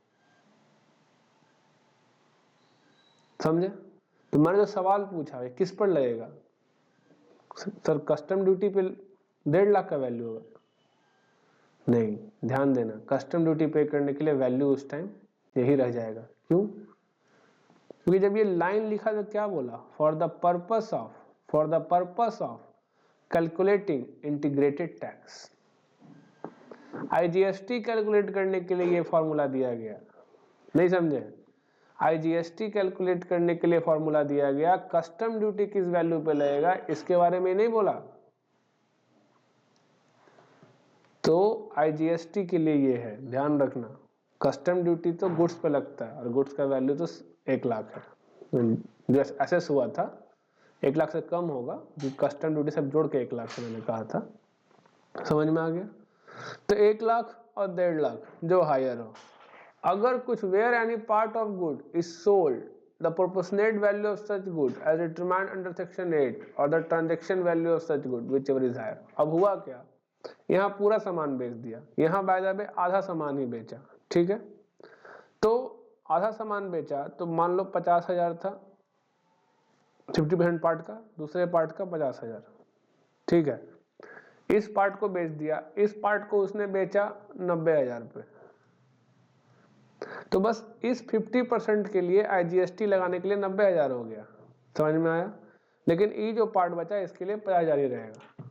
S1: समझे? तो मैंने जो सवाल पूछा है किस पर लगेगा सर, कस्टम ड्यूटी पे 1.5 लाख का वैल्यू होगा? नहीं, ध्यान देना, कस्टम ड्यूटी पे करने के लिए वैल्यू उस टाइम यही रह जाएगा। क्यों? क्योंकि जब ये लाइन लिखा तो क्या बोला, for the purpose of calculating integrated tax. IGST calculate करने के लिए ये फॉर्मूला दिया गया, नहीं समझे? IGST कैलकुलेट करने के लिए फॉर्मूला दिया गया, कस्टम ड्यूटी किस वैल्यू पे लगेगा इसके बारे में नहीं बोला। तो IGST के लिए ये है, ध्यान रखना, कस्टम ड्यूटी तो गुड्स पे लगता है और गुड्स का वैल्यू तो 1 लाख है, जो एसेस हुआ था 1 लाख से कम होगा, कस्टम ड्यूटी सब जोड़ के 1 लाख से मैंने कहा था। समझ में आ गया? तो 1 लाख और 1.5 लाख जो हायर हो, अगर कुछ where any part of good is sold the proportionate value of such good as determined under section 8 और the transaction value of such good whichever is higher. अब हुआ क्या, यहाँ पूरा सामान बेच दिया, यहाँ बाय द वे आधा सामान ही बेचा, ठीक है, तो आधा सामान बेचा तो मान लो 50,000 था 50% पार्ट का, दूसरे पार्ट का 50,000, ठीक है, इस पार्ट को बेच दिया, इस पार्ट को उसने बेचा 90,000 पे, तो बस इस 50% के लिए IGST लगाने के लिए 90,000 हो गया। समझ में आया? लेकिन ये जो पार्ट बचा इसके लिए 50,000 ही रहेगा।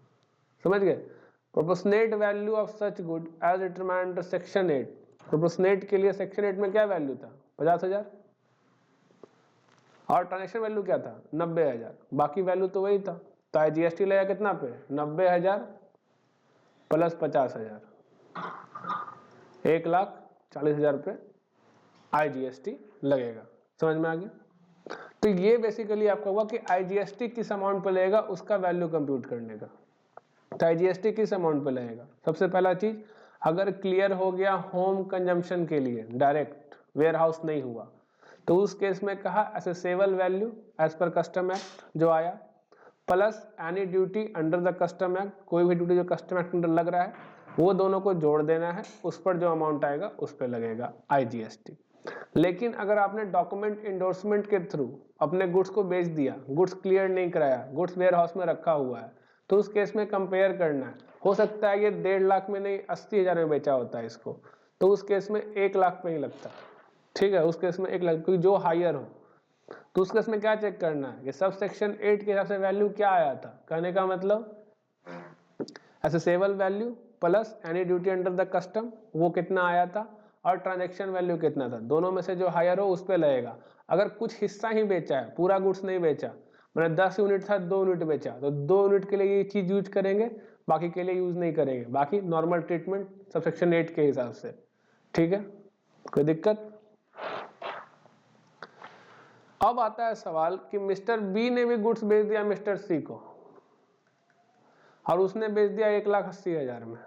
S1: समझ गए? Proportionate value of such good as determined under section 8, proportionate के लिए सेक्शन 8 में क्या वैल्यू था, 50,000, और ट्रांजैक्शन वैल्यू क्या था, 90,000, बाकी वैल्यू तो वही था, तो IGST लगेगा कितना पे, 90,000 प्लस 50,000, 1,40,000 पे IGST लगेगा। समझ में आ गया? तो ये बेसिकली आपका हुआ कि IGST किस अमाउंट पे लगेगा उसका वैल्यू कंप्यूट करने का। तो IGST किस अमाउंट पे लगेगा, सबसे पहला चीज, अगर क्लियर हो गया होम कंजम्पशन के लिए, डायरेक्ट वेयर हाउस नहीं हुआ, तो उस केस में कहा असेसेबल वैल्यू एज पर कस्टम एक्ट जो आया, plus any duty under the custom act, कोई भी ड्यूटी जो कस्टम एक्ट अंडर लग रहा है वो दोनों को जोड़ देना है, उस पर जो अमाउंट आएगा उस पर लगेगा IGST। लेकिन अगर आपने डॉक्यूमेंट इंडोर्समेंट के थ्रू अपने गुड्स को बेच दिया, गुड्स क्लियर नहीं कराया, गुड्स वेयर हाउस में रखा हुआ है, तो उस केस में कंपेयर करना है, हो सकता है ये 1.5 लाख में नहीं 80,000 में बेचा होता है इसको, तो उस केस में 1 लाख पे ही लगता है, ठीक है, उस केस में 1 लाख, क्योंकि जो हायर हो, तो उस केस में क्या चेक करना है, ये सब सेक्शन 8 के हिसाब से वैल्यू क्या आया था, कहने का मतलब accessible value plus any duty under the custom वो कितना आया था, और ट्रांजैक्शन वैल्यू कितना था, दोनों में से जो हायर हो उस पे लगेगा। अगर कुछ हिस्सा ही बेचा है, पूरा गुड्स नहीं बेचा, मैंने 10 यूनिट था 2 यूनिट बेचा, तो 2 यूनिट के लिए ये चीज यूज करेंगे, बाकी के लिए यूज नहीं करेंगे, बाकी नॉर्मल ट्रीटमेंट सबसेक्शन 8 के हिसाब से, ठीक है, कोई दिक्कत? अब आता है सवाल कि मिस्टर बी ने भी गुड्स बेच दिया मिस्टर सी को, और उसने बेच दिया 1,80,000 में,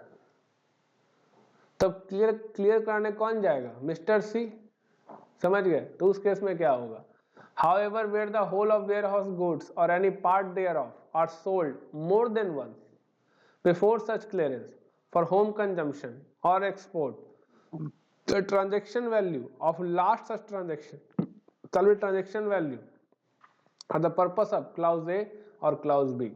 S1: तब क्लियर कराने कौन जाएगा, मिस्टर सी। समझ गए? तो उस केस में क्या होगा, however where the whole of warehouse goods or any part thereof are sold more than once Before such clearance, for home consumption or export, the transaction value of last such transaction shall be transaction value for the purpose of clause A और clause B.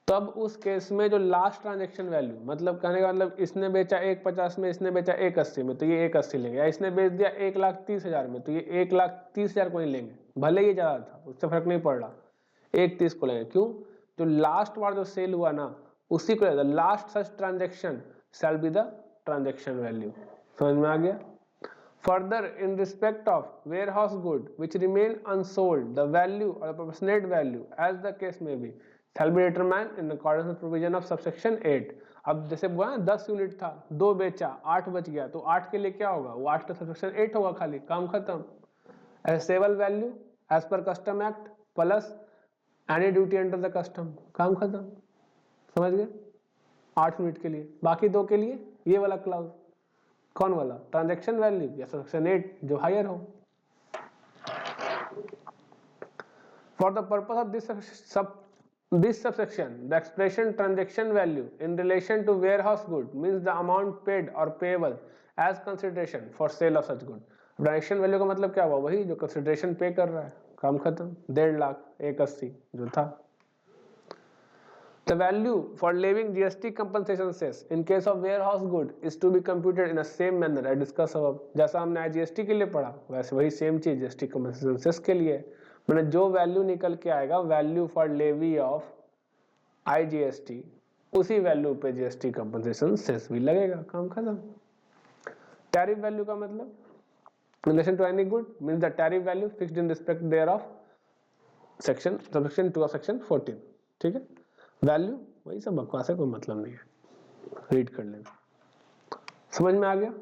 S1: तब उस case में जो last transaction value, मतलब कहने का मतलब इसने बेचा 1,50 में, इसने बेचा 1,80 में, तो ये 1,80 लेंगे, या इसने बेच दिया 1,30,000 में, तो ये 1,30,000 को नहीं लेंगे, भले ये ज्यादा था उससे फर्क नहीं पड़ रहा, 1,30 को लेंगे. क्यों? जो लास्ट बार जो सेल हुआ ना उसी को लेगा. Last such transaction shall be the transaction value. समझ में आ गया? Further, in respect of warehouse good which remain unsold, the value or the proportionate value, as the case may be, shall be determined in accordance with provision of subsection 8. अब जैसे बोला 10 unit था, 2 बेचा, 8 बच गया, तो 8 के लिए क्या होगा? वो 8 का सबसेक्शन 8 होगा, खाली काम खत्म. Assessable value as per custom act plus any duty under the custom, काम खत्म. समझ गए? 8 यूनिट के लिए, बाकी 2 के लिए ये वाला क्लाउज. कौन वाला? ट्रांजैक्शन वैल्यू या सबसेक्शन 8 जो हायर हो. For the purpose of this subsection, the expression transaction value in relation to warehouse good means the amount paid or payable as consideration for sale of such good. Transaction value का मतलब क्या हुआ? वही जो consideration पे कर रहा है, काम खत्म. 1.5 लाख 1,80 जो था. The value for levying GST compensation cess in case of warehouse good is to be computed in a same manner as discussed above. जैसा हमने GST के लिए पढ़ा वैसे वही सेम चीज GST compensation cess के लिए. मैंने जो वैल्यू निकल के आएगा value for levy of IGST, उसी वैल्यू पे GST compensation cess भी लगेगा, काम खत्म. टैरिफ वैल्यू का मतलब in relation to any good means the tariff value fixed in respect thereof section subsection 2 of section 14. ठीक है? वैल्यू वही सब बकवास है, कोई मतलब नहीं है, रीड कर लेना. समझ में आ गया?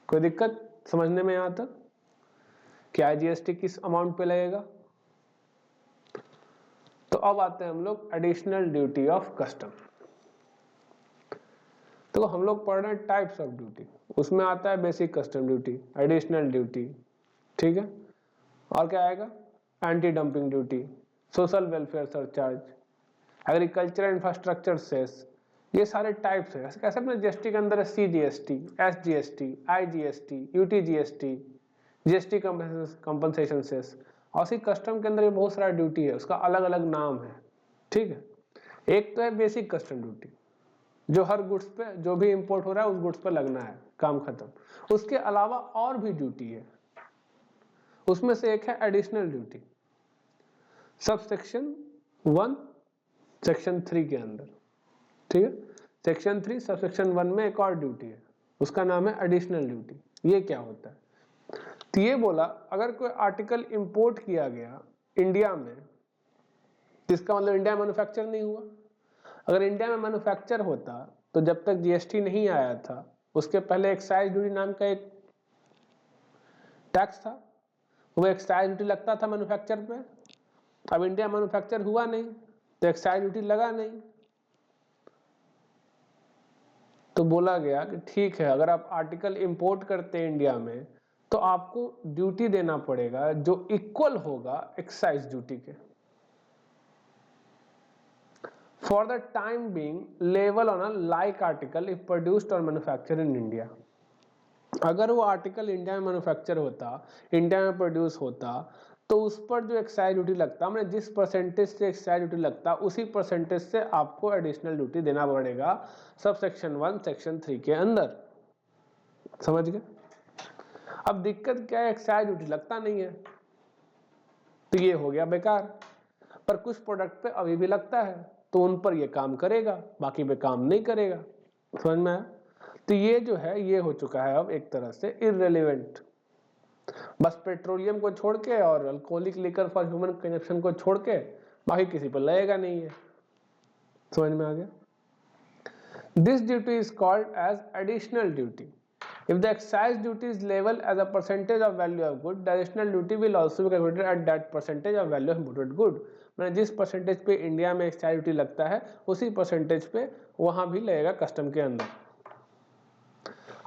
S1: कोई दिक्कत समझने में? यहां तक क्या GST किस अमाउंट पे लगेगा? तो अब आते हैं हम लोग एडिशनल ड्यूटी ऑफ कस्टम. तो हम लोग पढ़ रहे हैं टाइप्स ऑफ ड्यूटी. उसमें आता है basic custom duty, additional duty, ठीक है, और क्या आएगा? Anti dumping duty, social welfare surcharge, agriculture infrastructure cess. ये सारे टाइप्स है. कैसे अपने GST के अंदर है CGST, SGST, IGST, UTGST, GST compensation cess. और उसी कस्टम के अंदर ये बहुत सारा ड्यूटी है, उसका अलग अलग नाम है. ठीक है? एक तो है बेसिक कस्टम ड्यूटी, जो हर गुड्स पे जो भी इंपोर्ट हो रहा है उस गुड्स पे लगना है, काम खत्म. उसके अलावा और भी ड्यूटी है, उसमें से एक है एडिशनल ड्यूटी, सबसेक्शन 1 सेक्शन 3 के अंदर. ठीक है? सेक्शन 3 सबसेक्शन 1 में एक और ड्यूटी है, उसका नाम है एडिशनल ड्यूटी. ये क्या होता है? तो ये बोला अगर कोई आर्टिकल इंपोर्ट किया गया इंडिया में, इसका मतलब इंडिया में मैन्युफैक्चर नहीं हुआ. अगर इंडिया में मैन्युफैक्चर होता तो जब तक GST नहीं आया था उसके पहले एक्साइज ड्यूटी नाम का एक टैक्स था, वो एक्साइज ड्यूटी लगता था मैन्युफैक्चर पे. अब इंडिया मैन्युफैक्चर हुआ नहीं तो एक्साइज ड्यूटी लगा नहीं. तो बोला गया कि ठीक है, अगर आप आर्टिकल इंपोर्ट करते हैं इंडिया में तो आपको ड्यूटी देना पड़ेगा जो इक्वल होगा एक्साइज ड्यूटी के. For the time being, level on a like article if produced or manufactured in India. अगर वो आर्टिकल इंडिया में मैन्युफैक्चर होता, इंडिया में प्रोड्यूस होता, तो उस पर जो एक्साइज ड्यूटी लगता, मैंने जिस परसेंटेज से एक्साइज ड्यूटी लगता उसी परसेंटेज से आपको एडिशनल ड्यूटी देना पड़ेगा सब सेक्शन 1 सेक्शन 3 के अंदर. समझ गए? अब दिक्कत क्या है? एक्साइज ड्यूटी लगता नहीं है तो ये हो गया बेकार. पर कुछ प्रोडक्ट पे अभी भी लगता है तो उन पर ये काम करेगा, बाकी पे काम नहीं करेगा. समझ में आया? तो ये जो है ये हो चुका है अब एक तरह से इररिलेवेंट. बस पेट्रोलियम को छोड़ के और alcoholic liquor for human consumption को छोड़ के बाकी किसी पर लगेगा नहीं है. समझ में आ गया? This duty is called as additional duty. If the excise duty is level as a percentage of value of good, the additional duty will also be calculated at that percentage of value of imported good. मैंने जिस percentage पे India में excise duty लगता है उसी percentage पे वहां भी लगेगा कस्टम के अंदर.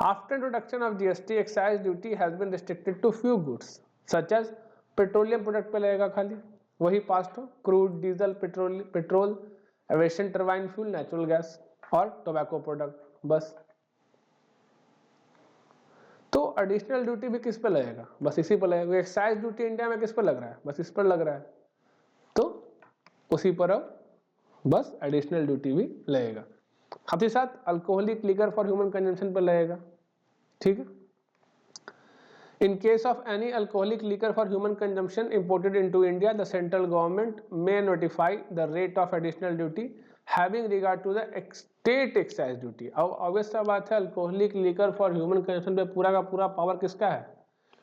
S1: After introduction of GST, excise duty has been restricted to few goods, such as petroleum product पे लगेगा खाली, वही पास्ट हो. Crude, diesel, petrol, aviation turbine fuel, natural gas और टोबैको प्रोडक्ट, बस। तो एडिशनल ड्यूटी भी किस पे लगेगा? बस इसी पर लगेगा। एक्साइज ड्यूटी इंडिया में किस पर लग रहा है? बस इस पर लग रहा है, तो उसी पर अब बस एडिशनल ड्यूटी भी लगेगा। साथ ही साथ alcoholic liquor for human consumption पर लगेगा, ठीक है। In case of any alcoholic liquor for human consumption imported into India, the central government may notify the rate of additional duty having regard to the state excise duty। अब obvious सा बात है, alcoholic liquor for human consumption पे पूरा का पूरा power किसका है?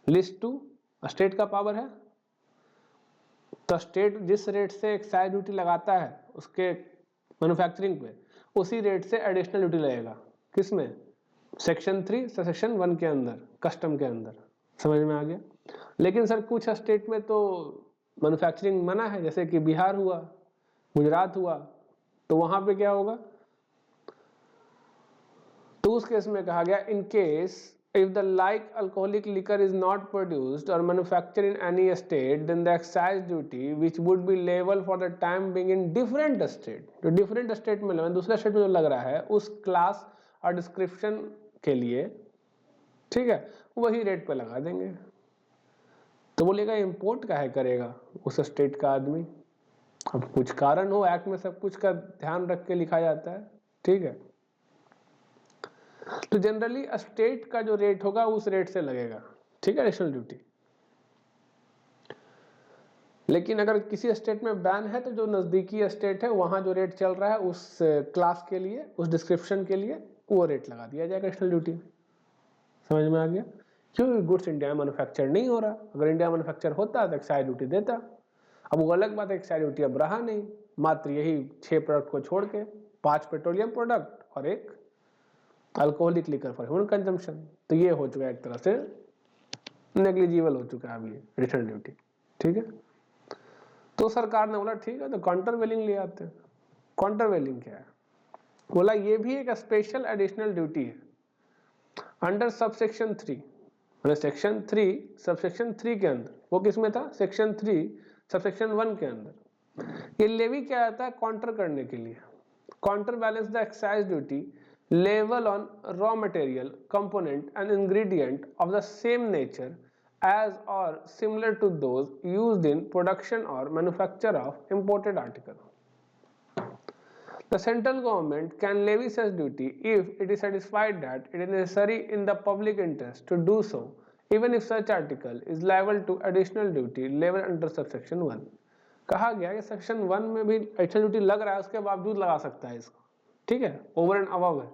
S1: लिस्ट टू स्टेट का पावर है। तो स्टेट जिस रेट से एक्साइज ड्यूटी लगाता है उसके मैन्युफैक्चरिंग पे, उसी रेट से एडिशनल ड्यूटी लगेगा। किसमें? सेक्शन 3 सेक्शन 1 के अंदर, कस्टम के अंदर। समझ में आ गया? लेकिन सर कुछ स्टेट में तो मैन्युफैक्चरिंग मना है, जैसे कि बिहार हुआ, गुजरात हुआ, तो वहां पे क्या होगा? तो उस केस में कहा गया in case if the like alcoholic liquor is not produced or manufactured in any state, then the excise duty which would be level for the time being in different state, जो different state में लगा, दूसरे state में जो लग रहा है उस क्लास और डिस्क्रिप्शन के लिए, ठीक है, वही रेट पे लगा देंगे। तो बोलेगा इंपोर्ट काहे करेगा उस स्टेट का आदमी? अब कुछ कारण हो, एक्ट में सब कुछ का ध्यान रख के लिखा जाता है, ठीक है। तो जनरली स्टेट का जो रेट होगा उस रेट से लगेगा, ठीक है, एडिशनल ड्यूटी। लेकिन अगर किसी स्टेट में बैन है तो जो नजदीकी स्टेट है वहां जो रेट चल रहा है उस क्लास के लिए, उस डिस्क्रिप्शन के लिए वो रेट लगा दिया जाएगा एडिशनल ड्यूटी। समझ में आ गया? क्योंकि गुड्स इंडिया में मैन्युफैक्चर नहीं हो रहा। अगर इंडिया में मैन्युफैक्चर होता तो एक्साइज ड्यूटी देता। अब वो अलग बात है, एक्साइज ड्यूटी अब रहा नहीं, मात्र यही 6 प्रोडक्ट को छोड़ के 5 पेट्रोलियम प्रोडक्ट और 1 alcoholic liquor for human consumption. तो ये हो चुका है एक तरह से नेग्लिजिबल हो चुका है अब ये एडिशनल ड्यूटी, ठीक है। तो सरकार ने बोला ठीक है, तो काउंटर वेलिंग ले आते हैं। काउंटर वेलिंग क्या है? बोला ये भी एक स्पेशल एडिशनल ड्यूटी है अंडर सबसेक्शन 3, मतलब सेक्शन 3 सबसेक्शन 3 के अंदर। वो किस में था? सेक्शन 3 सबसेक्शन 1 के अंदर। ये लेवी क्या आता है? काउंटर करने के लिए। Counter balance the excise duty level on raw material, component and ingredient of the same nature as or similar to those used in production or manufacture of imported article. The central government can levy such duty if it is satisfied that it is necessary in the public interest to do so, even if such article is liable to additional duty level under subsection 1। कहा गया कि section 1 में भी additional duty लग रहा है, उसके बावजूद लगा सकता है इसको, ठीक है, ओवर एंड अबव है।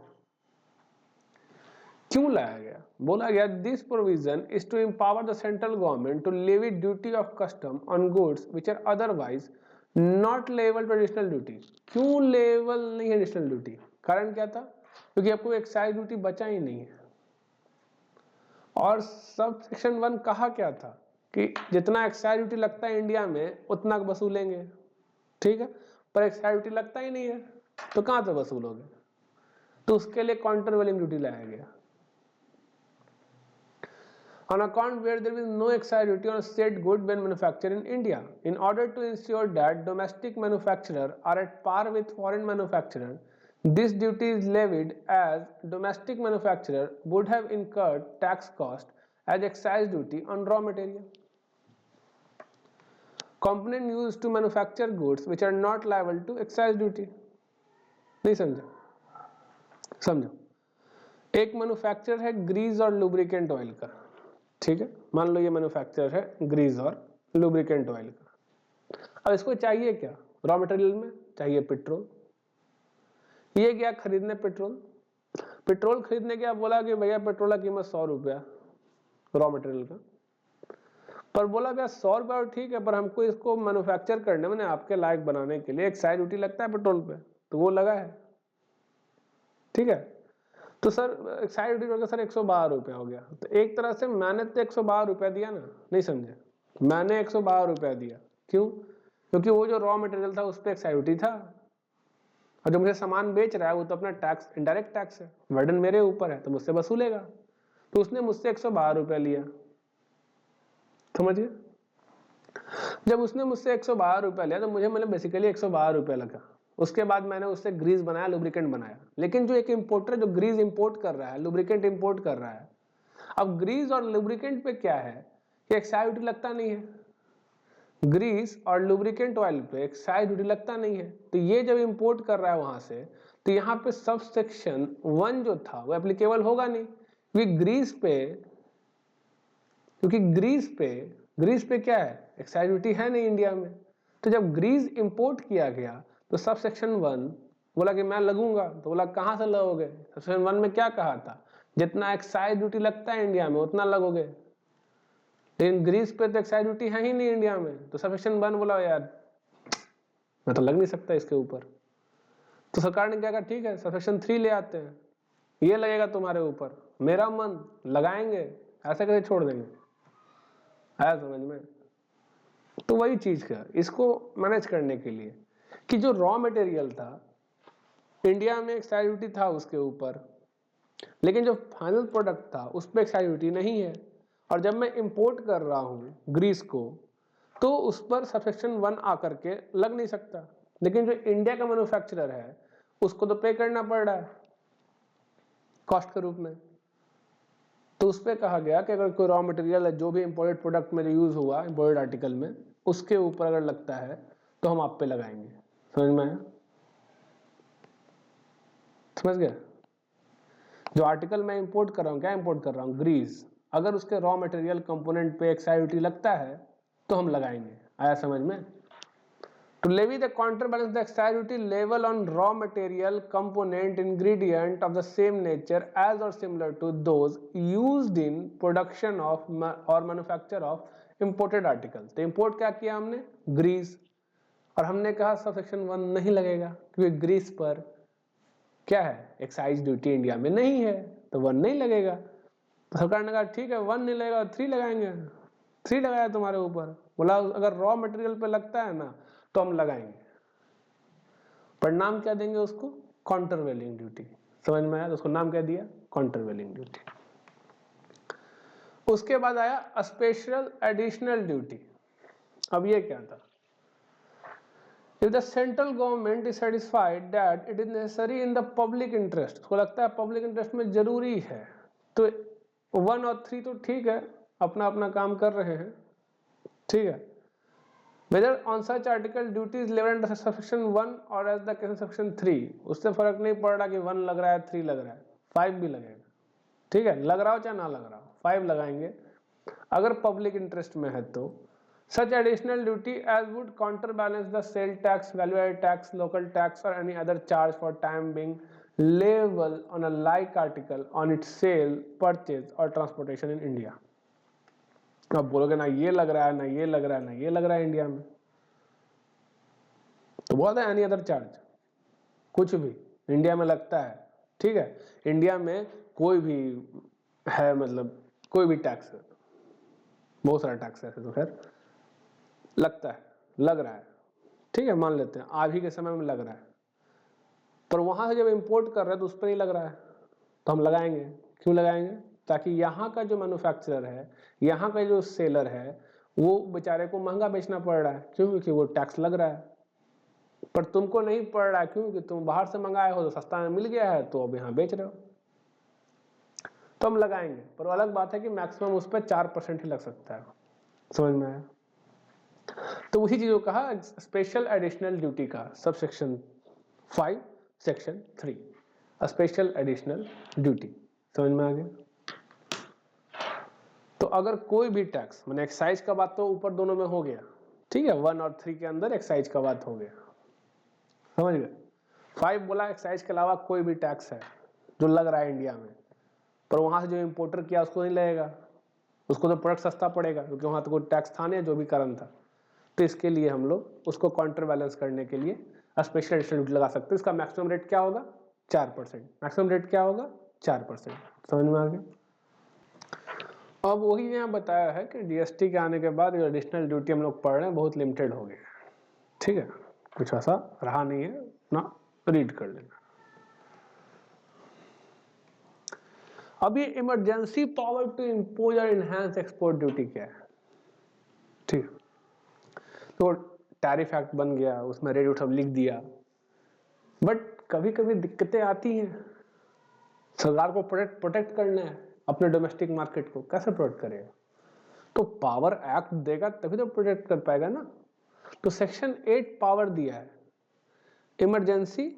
S1: क्यों लाया गया? बोला गया this provision is to empower the central government to levy duty of custom on goods which are otherwise not level to additional duty. क्यों लेवल नहीं है एडिशनल ड्यूटी? कारण क्या था? क्योंकि आपको एक्साइज ड्यूटी बचा ही नहीं है। और सब सेक्शन 1 कहा क्या था कि जितना एक्साइज ड्यूटी लगता है इंडिया में उतना वसूलेंगे, ठीक है, पर एक्साइज ड्यूटी लगता ही नहीं है तो कहां से वसूलोगे? तो उसके लिए काउंटर वेलिंग ड्यूटी लाया गया। On account where there is no excise duty on said good when manufactured in India, in order to ensure that domestic manufacturers are at par with foreign manufacturers, this duty is levied as domestic manufacturer would have incurred tax cost as excise duty on raw material. Component used to manufacture goods which are not liable to excise duty। नहीं समझा? समझो, एक manufacturer है Greece और lubricant oil का, ठीक है, मान लो ये मैन्युफैक्चरर है ग्रीस और लुब्रिकेंट ऑयल का। अब इसको चाहिए क्या? रॉ मटेरियल में चाहिए पेट्रोल। ये गया खरीदने पेट्रोल। पेट्रोल खरीदने गया, बोला कि भैया पेट्रोल की कीमत 100 रुपया रॉ मटेरियल का। पर बोला भैया 100 रुपया ठीक है, पर हमको इसको मैन्युफैक्चर करने में, आपके लायक बनाने के लिए एक्साइज ड्यूटी लगता है पेट्रोल पे, तो वो लगा है, ठीक है। तो सर एक्साइज ड्यूटी होगा सर 112 रुपया हो गया। तो एक तरह से मैंने तो 112 रुपया दिया ना, नहीं समझे, मैंने 112 रुपया दिया। क्यों? क्योंकि वो जो रॉ मटेरियल था उस पर एक्साइज ड्यूटी था, और जो मुझे सामान बेच रहा है वो तो अपना टैक्स, इनडायरेक्ट टैक्स है, बर्डन मेरे ऊपर है, तो मुझसे वसूलेगा। तो उसने मुझसे 112 रुपया लिया, समझिए। जब उसने मुझसे 112 रुपया लिया तो मुझे मतलब बेसिकली 112 रुपया लगा, उसके बाद मैंने उससे ग्रीस बनाया, लुब्रिकेंट बनाया। लेकिन जो एक इंपोर्टर जो ग्रीस इंपोर्ट कर रहा है, लुब्रिकेंट इंपोर्ट कर रहा है, अब ग्रीस और लुब्रिकेंट पे क्या है कि एक्साइज ड्यूटी लगता नहीं है। ग्रीस और लुब्रिकेंट ऑयल पे एक्साइज ड्यूटी लगता नहीं है। तो ये जब इंपोर्ट कर रहा है वहां से, तो यहाँ पे सब सेक्शन 1 जो था वो एप्लीकेबल होगा नहीं, क्योंकि ग्रीस पे क्या है, एक्साइज ड्यूटी है नहीं इंडिया में। तो जब ग्रीस इंपोर्ट किया गया तो सब सेक्शन 1 बोला कि मैं लगूंगा, तो बोला कहां से लगोगे, सेक्शन 1 में क्या कहा था, जितना एक्साइज ड्यूटी लगता है इंडिया में उतना लगोगे। लेकिन ग्रीस पे तो एक्साइज ड्यूटी है ही नहीं इंडिया में, तो सब सेक्शन 1 बोला यार मैं तो लग नहीं सकता इसके ऊपर। तो सरकार ने क्या कहा, ठीक है सेक्शन 3 ले आते हैं, ये लगेगा तुम्हारे ऊपर, मेरा मन लगाएंगे, ऐसे कैसे छोड़ देंगे, आया समझ में। तो वही चीज का इसको मैनेज करने के लिए कि जो रॉ मटेरियल था इंडिया में एक्साइज ड्यूटी था उसके ऊपर, लेकिन जो फाइनल प्रोडक्ट था उस पर एक्साइज ड्यूटी नहीं है, और जब मैं इंपोर्ट कर रहा हूं ग्रीस को तो उस पर सबसेक्शन 1 आकर के लग नहीं सकता। लेकिन जो इंडिया का मैन्युफैक्चरर है उसको तो पे करना पड़ रहा है कॉस्ट के रूप में। तो उस पर कहा गया कि अगर कोई रॉ मटेरियल है जो भी इंपोर्टेड प्रोडक्ट में यूज हुआ इंपोर्टेड आर्टिकल में, उसके ऊपर अगर लगता है तो हम आप पे लगाएंगे। समझ में आया? समझ गया? जो आर्टिकल मैं इंपोर्ट कर रहा हूँ, क्या इंपोर्ट कर रहा हूँ, ग्रीस, अगर उसके रॉ मटेरियल कंपोनेंट पे एक्साइज ड्यूटी लगता है तो हम लगाएंगे। आया समझ में? To levy the counterbalance the excise duty level on raw material component ingredient of the same nature as or similar to those used in production of or manufacture of imported article। तो import क्या किया हमने, Greece, और हमने कहा subsection 1 नहीं लगेगा क्योंकि ग्रीस पर क्या है, एक्साइज ड्यूटी इंडिया में नहीं है, तो 1 नहीं लगेगा। तो सरकार ने कहा ठीक है 1 नहीं लगेगा 3 लगाएंगे, 3 लगाया तुम्हारे ऊपर। बोला अगर रॉ मटेरियल पे लगता है ना तो हम लगाएंगे। परिणाम क्या देंगे उसको, काउंटरवेलिंग ड्यूटी। समझ में आया? तो उसको नाम क्या दिया, काउंटरवेलिंग ड्यूटी। उसके बाद आया स्पेशल एडिशनल ड्यूटी। अब ये क्या था, If the central government is satisfied that it is necessary in the public interest, उसको लगता है पब्लिक इंटरेस्ट में जरूरी है, तो 1 और 3 तो ठीक है, अपना अपना काम कर रहे हैं, ठीक है। Whether on such article duty is levied under section 1 or as the case section 3, उससे फर्क नहीं पड़ रहा कि 1 लग रहा है 3 लग रहा है, 5 भी लगेगा, ठीक है, लग रहा हो चाहे ना लग रहा हो, 5 लगाएंगे अगर पब्लिक इंटरेस्ट में है तो। Such additional duty as would counterbalance the sale tax, value-added tax, local tax or any other charge for time being leviable on a like article on its sale, purchase or transportation in India। अब बोलोगे ना ये लग रहा है ना ये लग रहा है ना ये लग रहा है इंडिया में, तो बोलते हैं एनी अदर चार्ज, कुछ भी इंडिया में लगता है, ठीक है। इंडिया में कोई भी है, मतलब कोई भी टैक्स है, बहुत सारा टैक्स है तो खैर लगता है, लग रहा है, ठीक है, मान लेते हैं आज ही के समय में लग रहा है, पर वहां से जब इंपोर्ट कर रहे हैं तो उस पर नहीं लग रहा है, तो हम लगाएंगे। क्यों लगाएंगे, ताकि यहाँ का जो मैन्युफैक्चरर है, यहाँ का जो सेलर है, वो बेचारे को महंगा बेचना पड़ रहा है, क्यों, क्योंकि वो टैक्स लग रहा है, पर तुमको नहीं पड़ रहा है, क्योंकि तुम बाहर से मंगाए हो तो सस्ता में मिल गया है, तो अब यहाँ बेच रहे हो, तो हम लगाएंगे। पर अलग बात है कि मैक्सिमम उस पर 4% ही लग सकता है। समझ में आया? तो उसी चीज को कहा स्पेशल एडिशनल ड्यूटी का, sub section 5 section 3, special additional duty. समझ में आ गया? तो अगर कोई भी टैक्स, मैंने एक्साइज का बात तो ऊपर दोनों में हो गया, ठीक है, 1 और 3 के अंदर एक्साइज का बात हो गया, समझ गए। 5 बोला एक्साइज के अलावा कोई भी टैक्स है जो लग रहा है इंडिया में, पर वहां से जो इंपोर्टर किया उसको नहीं लगेगा, उसको तो प्रोडक्ट सस्ता पड़ेगा क्योंकि वहां तो कोई टैक्स था नहीं, जो भी कारण था। तो इसके लिए हम लोग उसको काउंटर बैलेंस करने के लिए स्पेशल एडिशनल ड्यूटी लगा सकते हैं। इसका मैक्सिमम रेट क्या होगा, 4%। मैक्सिमम रेट क्या होगा, 4%। समझ में आ गया? अब वही यहाँ बताया है कि जीएसटी के आने के बाद जो एडिशनल ड्यूटी हम लोग पढ़ रहे हैं बहुत लिमिटेड हो गया, ठीक है, कुछ ऐसा रहा नहीं है ना, रीड कर लेना। अब ये इमरजेंसी पावर टू इंपोज और इनहेंस एक्सपोर्ट ड्यूटी क्या है, ठीक, तो टैरिफ एक्ट बन गया, उसमें रेट सब लिख दिया, बट कभी कभी दिक्कतें आती हैं, सरकार को प्रोटेक्ट करना है अपने डोमेस्टिक मार्केट को, कैसे प्रोटेक्ट करेगा? तो पावर एक्ट देगा तभी तो प्रोटेक्ट कर पाएगा ना। तो सेक्शन 8 पावर दिया है, इमरजेंसी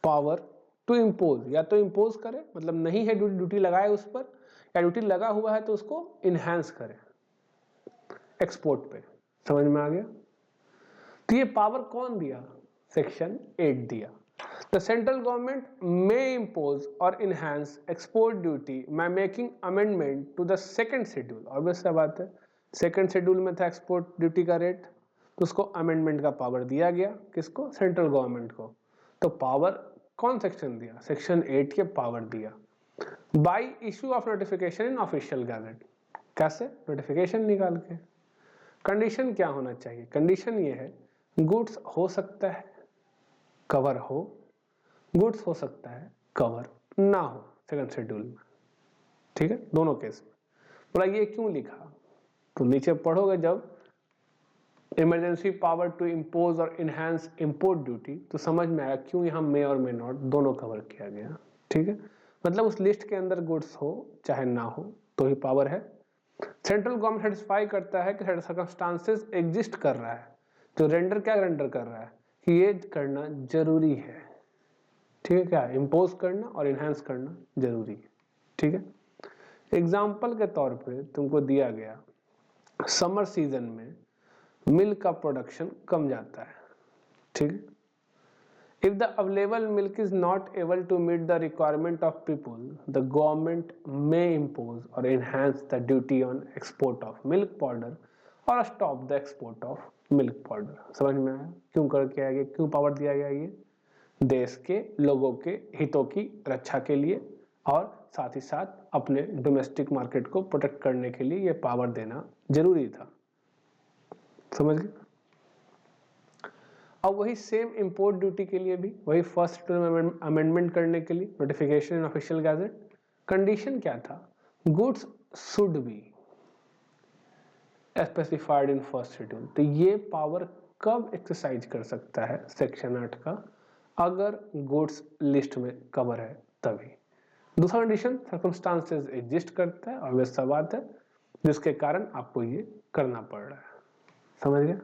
S1: पावर टू इम्पोज, या तो इम्पोज करे मतलब नहीं है ड्यूटी लगाए उस पर, या ड्यूटी लगा हुआ है तो उसको इनहेंस करे एक्सपोर्ट पे। समझ में आ गया? तो ये पावर कौन दिया? सेक्शन 8 दिया। The central government may impose or enhance export duty by making amendment to the second schedule. Obvious सा बात है, सेकंड शेड्यूल में था एक्सपोर्ट ड्यूटी का रेट, तो उसको अमेंडमेंट का पावर दिया गया, किसको? सेंट्रल गवर्नमेंट को। तो पावर कौन सेक्शन दिया? सेक्शन 8 के पावर दिया। Bye issue of notification in official gazette, कैसे? नोटिफिकेशन निकाल के। कंडीशन क्या होना चाहिए? कंडीशन ये है, गुड्स हो सकता है कवर हो, गुड्स हो सकता है कवर ना हो सेकंड शेड्यूल में, ठीक है, दोनों केस में। बोला ये क्यों लिखा? तो नीचे पढ़ोगे जब emergency power to impose or enhance import duty, तो समझ में आया क्यों यहाँ मे और मे नॉट दोनों कवर किया गया, ठीक है। मतलब उस लिस्ट के अंदर गुड्स हो चाहे ना हो तो ही पावर है। सेंट्रल गवर्नमेंट सेटिस्फाई करता है कि सर्कमस्टांसेस एग्जिस्ट कर रहा है, तो रेंडर क्या रेंडर कर रहा है कि ये करना जरूरी है, ठीक है, क्या इम्पोज करना और इनहेंस करना जरूरी है, ठीक है। एग्जाम्पल के तौर पे तुमको दिया गया समर सीजन में मिल्क का प्रोडक्शन कम जाता है, ठीक है। If the available milk is not able to meet the requirement of people, the government may impose or enhance the duty on export of milk powder or stop the export of milk powder। समझ में आया क्यों करके आया, क्यों power दिया गया? ये देश के लोगों के हितों की रक्षा के लिए और साथ ही साथ अपने डोमेस्टिक मार्केट को प्रोटेक्ट करने के लिए ये पावर देना जरूरी था। समझ गए? अब वही सेम इंपोर्ट ड्यूटी के लिए भी वही फर्स्ट अमेंडमेंट करने के लिए नोटिफिकेशन इन ऑफिशियल गैजेट, कंडीशन क्या था? Goods should be specified in first schedule. तो ये पावर कब एक्सरसाइज कर सकता है सेक्शन 8 का? अगर गुड्स लिस्ट में कवर है तभी। दूसरा कंडीशन, सर्कमस्टांसेस एग्जिस्ट करता है, ऑब्वियस सा बात है, जिसके कारण आपको ये करना पड़ रहा है। समझ गया?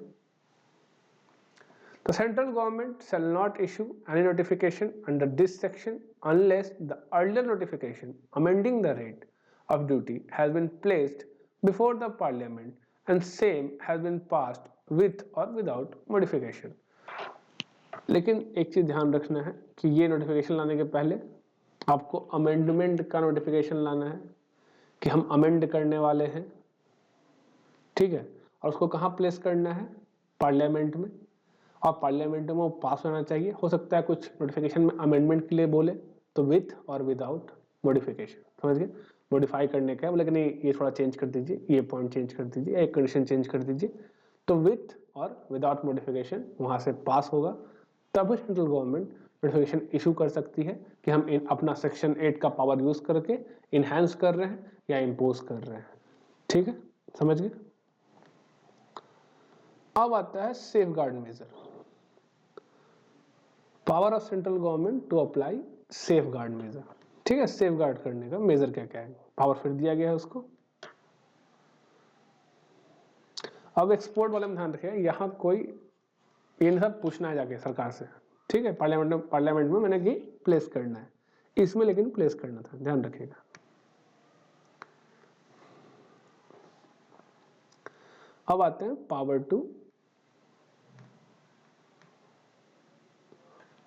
S1: The central government shall not issue any notification under this section unless the earlier notification amending the rate of duty has been placed before the parliament and same has been passed with or without modification। लेकिन एक चीज ध्यान रखना है कि ये notification लाने के पहले आपको अमेंडमेंट का नोटिफिकेशन लाना है कि हम अमेंड करने वाले हैं, ठीक है, और उसको कहाँ प्लेस करना है? पार्लियामेंट में, और पार्लियामेंट में वो पास होना चाहिए। हो सकता है कुछ नोटिफिकेशन में अमेंडमेंट के लिए बोले तो विथ और विदाउट मॉडिफिकेशन, समझ गए? मॉडिफाई करने का है, बोले कि नहीं ये थोड़ा चेंज कर दीजिए, ये पॉइंट चेंज कर दीजिए, एक कंडीशन चेंज कर दीजिए, तो विथ और विदाउट मॉडिफिकेशन वहां से पास होगा, तभी सेंट्रल गवर्नमेंट नोटिफिकेशन इशू कर सकती है कि हम अपना सेक्शन 8 का पावर यूज करके इनहेंस कर रहे हैं या इम्पोज कर रहे हैं, ठीक है, समझ गए? अब आता है safeguard measure, power of central government to apply safeguard measure, ठीक है। सेफगार्ड करने का मेजर क्या क्या है, पावर फिर दिया गया है उसको। अब एक्सपोर्ट वाले में ध्यान रखिएगा, यहाँ कोई ये सब पूछना है जाके सरकार से, ठीक है, पार्लियामेंट में मैंने कि प्लेस करना है, इसमें लेकिन प्लेस करना था, ध्यान रखिएगा। अब आते हैं power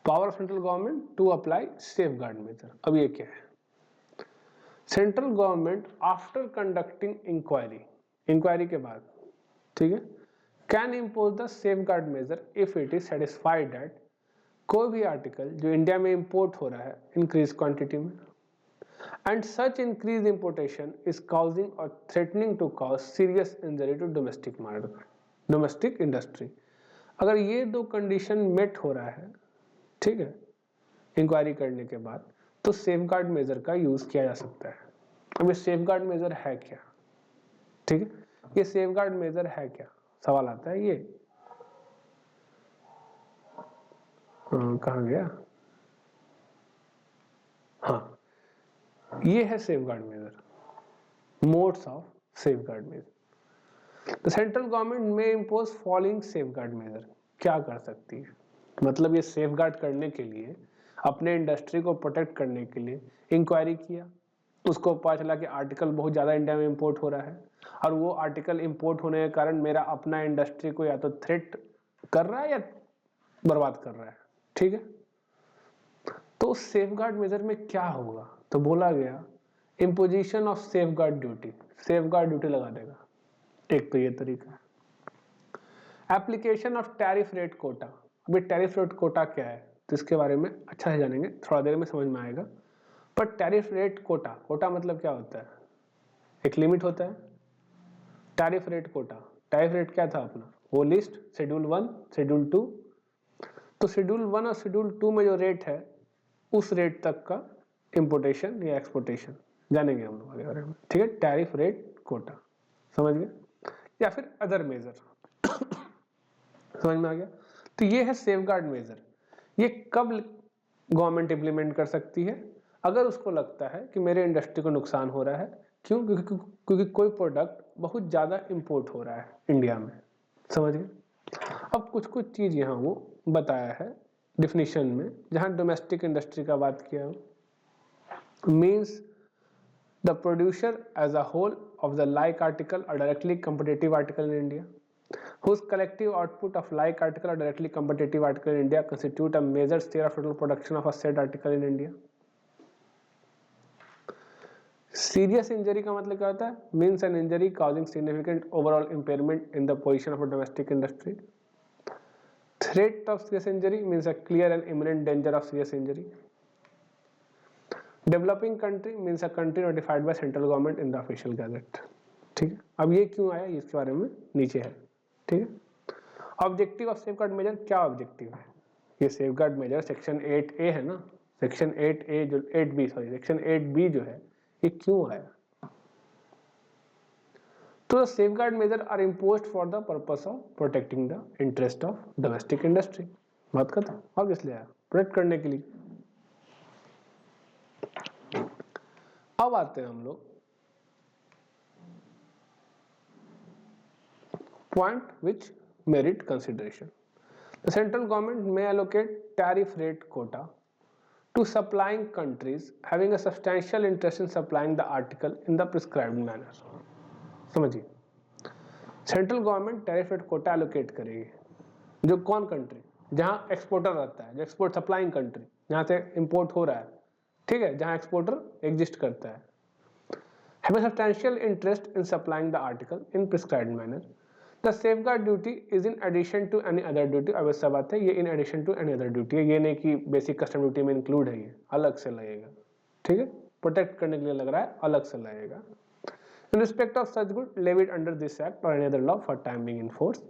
S1: of central government to apply safeguard measure. अब ये क्या है? Central government after conducting inquiry के बाद, ठीक है, can impose the safeguard measure if it is satisfied that कोई भी आर्टिकल जो इंडिया में इंपोर्ट हो रहा है इंक्रीज क्वांटिटी में and such increase importation is causing or threatening to cause serious injury to domestic industry. अगर ये दो कंडीशन मेट हो रहा है, ठीक है, इंक्वायरी करने के बाद, तो सेफगार्ड मेजर का यूज किया जा सकता है। अब ये सेफगार्ड मेजर है क्या, ठीक है, ये सेफगार्ड मेजर है क्या, सवाल आता है ये। कहाँ गया? हाँ, ये है safeguard measure, modes of safeguard measure. The central government may impose following safeguard measure. क्या कर सकती है, मतलब ये सेफगार्ड करने के लिए, अपने इंडस्ट्री को प्रोटेक्ट करने के लिए इंक्वायरी किया, उसको पता चला कि आर्टिकल बहुत ज़्यादा इंडिया में इंपोर्ट हो रहा है, और वो आर्टिकल इंपोर्ट होने के कारण मेरा अपना इंडस्ट्री को या तो थ्रेट कर रहा है या बर्बाद कर रहा है, ठीक है। तो सेफगार्ड मेजर में क्या होगा, तो बोला गया imposition of safeguard duty, safeguard duty लगा देगा, एक तो ये तरीका है। Application of tariff rate quota. अभी टैरिफ रेट कोटा क्या है, तो इसके बारे में अच्छा से जानेंगे, थोड़ा देर में समझ में आएगा। पर टैरिफ रेट कोटा, कोटा मतलब क्या होता है, एक लिमिट होता है। Tariff rate quota, tariff rate क्या था अपना, वो लिस्ट शेड्यूल 1 शेड्यूल 2, तो शेड्यूल 1 और शेड्यूल 2 में जो रेट है उस रेट तक का इंपोर्टेशन या एक्सपोर्टेशन जानेंगे हम लोग आगे बारे में, ठीक है। टैरिफ रेट कोटा समझ गए, या फिर अदर मेजर समझ में आ गया। तो ये है सेफगार्ड मेजर। ये कब गवर्नमेंट इंप्लीमेंट कर सकती है, अगर उसको लगता है कि मेरे इंडस्ट्री को नुकसान हो रहा है। क्यों, क्योंकि कोई प्रोडक्ट बहुत ज़्यादा इंपोर्ट हो रहा है इंडिया में, समझ गए। अब कुछ कुछ चीज़ यहाँ वो बताया है डिफिनीशन में, जहाँ डोमेस्टिक इंडस्ट्री का बात किया है, means the producer as a whole of the like article or directly competitive article in India, whose collective output of like article or directly competitive article in India constitute a major share of total production of a said article in India. Serious injury का मतलब क्या होता है, means an injury causing significant overall impairment in the position of a domestic industry. Threat of serious injury means a clear and imminent danger of serious injury. Developing country means a country notified by central government in the official gazette, ठीक है। अब ये क्यों आया, इसके बारे में नीचे है, ठीक है। ऑब्जेक्टिव ऑफ सेफगार्ड मेजर, क्या ऑब्जेक्टिव है, ये सेफगार्ड मेजर सेक्शन 8A है ना, सेक्शन 8A जो 8B सॉरी सेक्शन 8B जो है, ये क्यों आया, तो safeguard measure are imposed for the purpose of protecting the interest of domestic industry, बात खत्म। और किस लिए आया, प्रोटेक्ट करने के लिए। अब आते हैं हम लोग point which merit consideration. The central government may allocate tariff rate quota to supplying countries having a substantial interest in supplying the article in the prescribed manner. समझिए, central government tariff rate quota allocate करेगी, जो कौन country, जहां exporter रहता है, जो export supplying country, जहां से इंपोर्ट हो रहा है, ठीक है, जहां एक्सपोर्टर एग्जिस्ट करता है, have a substantial interest in supplying the article in prescribed manner. The safeguard duty is in addition to any other duty. अब ऐसा बात है, ये in addition to any other duty है, ये नहीं कि बेसिक कस्टम ड्यूटी में इंक्लूड है, ये अलग से लगेगा, ठीक है। प्रोटेक्ट करने के लिए लग रहा है, अलग से लगेगा। In respect of such good levied under this act or any other law for time being in force,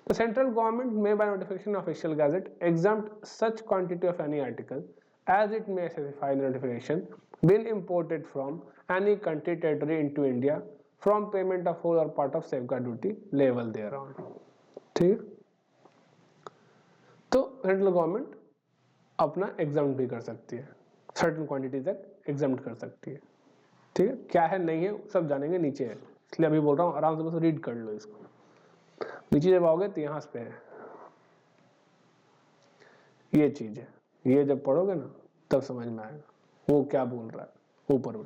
S1: the central government may by notification of official gazette exempt such quantity of any article as it may specify in the notification been imported from any country territory into India from payment of whole or part of safeguard duty level thereon, ठीक है। तो central government अपना exempt भी कर सकती है, certain quantity तक exempt कर सकती है, ठीक है। क्या है नहीं है सब जानेंगे, नीचे है, इसलिए अभी बोल रहा हूँ, आराम से बस रीड कर लो इसको। नीचे जब आओगे तो यहाँ पे है ये चीज है, ये जब पढ़ोगे ना तब समझ में आएगा वो क्या बोल रहा है ऊपर में।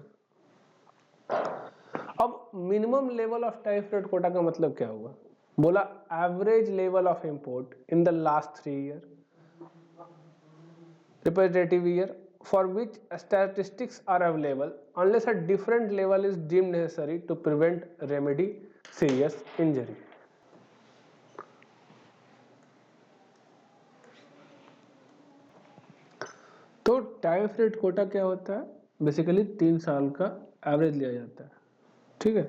S1: अब minimum level of tariff rate quota का मतलब क्या होगा, बोला average level of import in the last 3 year representative year for which statistics are available unless a different level is deemed necessary to prevent remedy serious injury. तो tariff rate Kota क्या होता है, basically 3 साल का एवरेज लिया जाता है, ठीक है।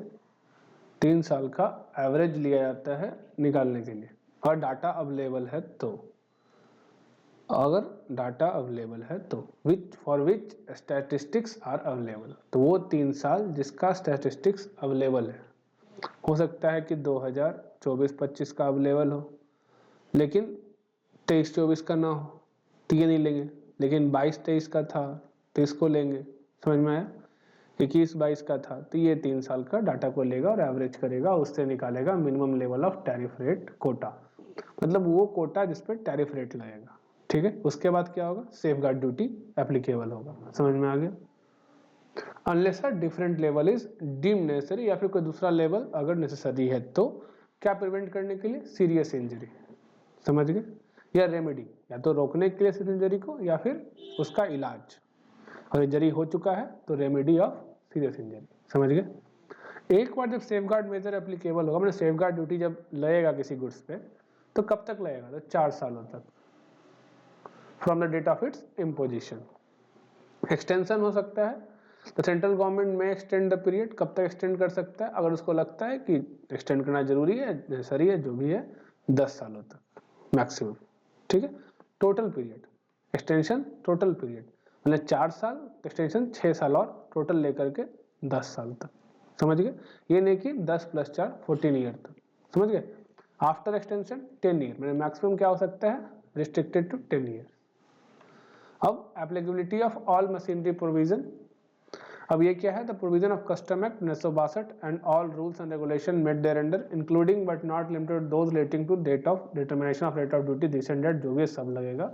S1: 3 साल का एवरेज लिया जाता है निकालने के लिए, और डाटा अवेलेबल है तो, अगर डाटा अवेलेबल है तो, which for which statistics are available, तो वो 3 साल जिसका स्टैटिस्टिक्स अवेलेबल है। हो सकता है कि 2024-25 का अवेलेबल हो, लेकिन 23-24 का ना हो, तो ये नहीं लेंगे, लेकिन 22-23 का था तो इसको लेंगे, समझ में आया। 21-22 का था तो ये 3 साल का डाटा को लेगा और एवरेज करेगा, उससे निकालेगा minimum level of tariff rate quota, मतलब वो कोटा जिस पर टैरिफ रेट लगेगा, ठीक है। उसके बाद क्या होगा, सेफगार्ड ड्यूटी एप्लीकेबल होगा, समझ में आ गया। Unless a different level is deemed necessary, या फिर कोई दूसरा लेवल अगर नेसेसरी है तो क्या प्रिवेंट करने के लिए, सीरियस इंजरी, समझ गए, या रेमेडी, या तो रोकने के लिए सीरियस इंजरी को या फिर उसका इलाज, और इंजरी हो चुका है तो रेमेडी ऑफ सीरियस इंजरी, समझ गए। एक बार जब सेफगार्ड मेजर एप्लीकेबल होगा, मतलब सेफगार्ड ड्यूटी जब लगेगा किसी गुड्स पे, तो कब तक लगेगा, तो 4 सालों तक, from the date of its imposition. Extension हो सकता है, तो central government may extend the period, कब तक एक्सटेंड कर सकता है, अगर उसको लगता है कि एक्सटेंड करना जरूरी है, नेसेसरी है, जो भी है, 10 सालों तक मैक्सिमम, ठीक है। Total period extension, total period मतलब 4 साल, एक्सटेंशन 6 साल और टोटल लेकर के 10 साल तक, समझ गए। ये नहीं कि 10 + 4 14 ईयर तक, समझ गए। आफ्टर एक्सटेंशन 10 ईयर, मतलब मैक्सिमम क्या हो सकता है, रिस्ट्रिक्टेड टू 10 ईयर। अब applicability of all machinery provision, अब ये क्या है, the provision of custom act 1962 and all rules and regulation made thereunder including but not limited those relating to date of determination of rate of duty, this and that, जो भी सब लगेगा,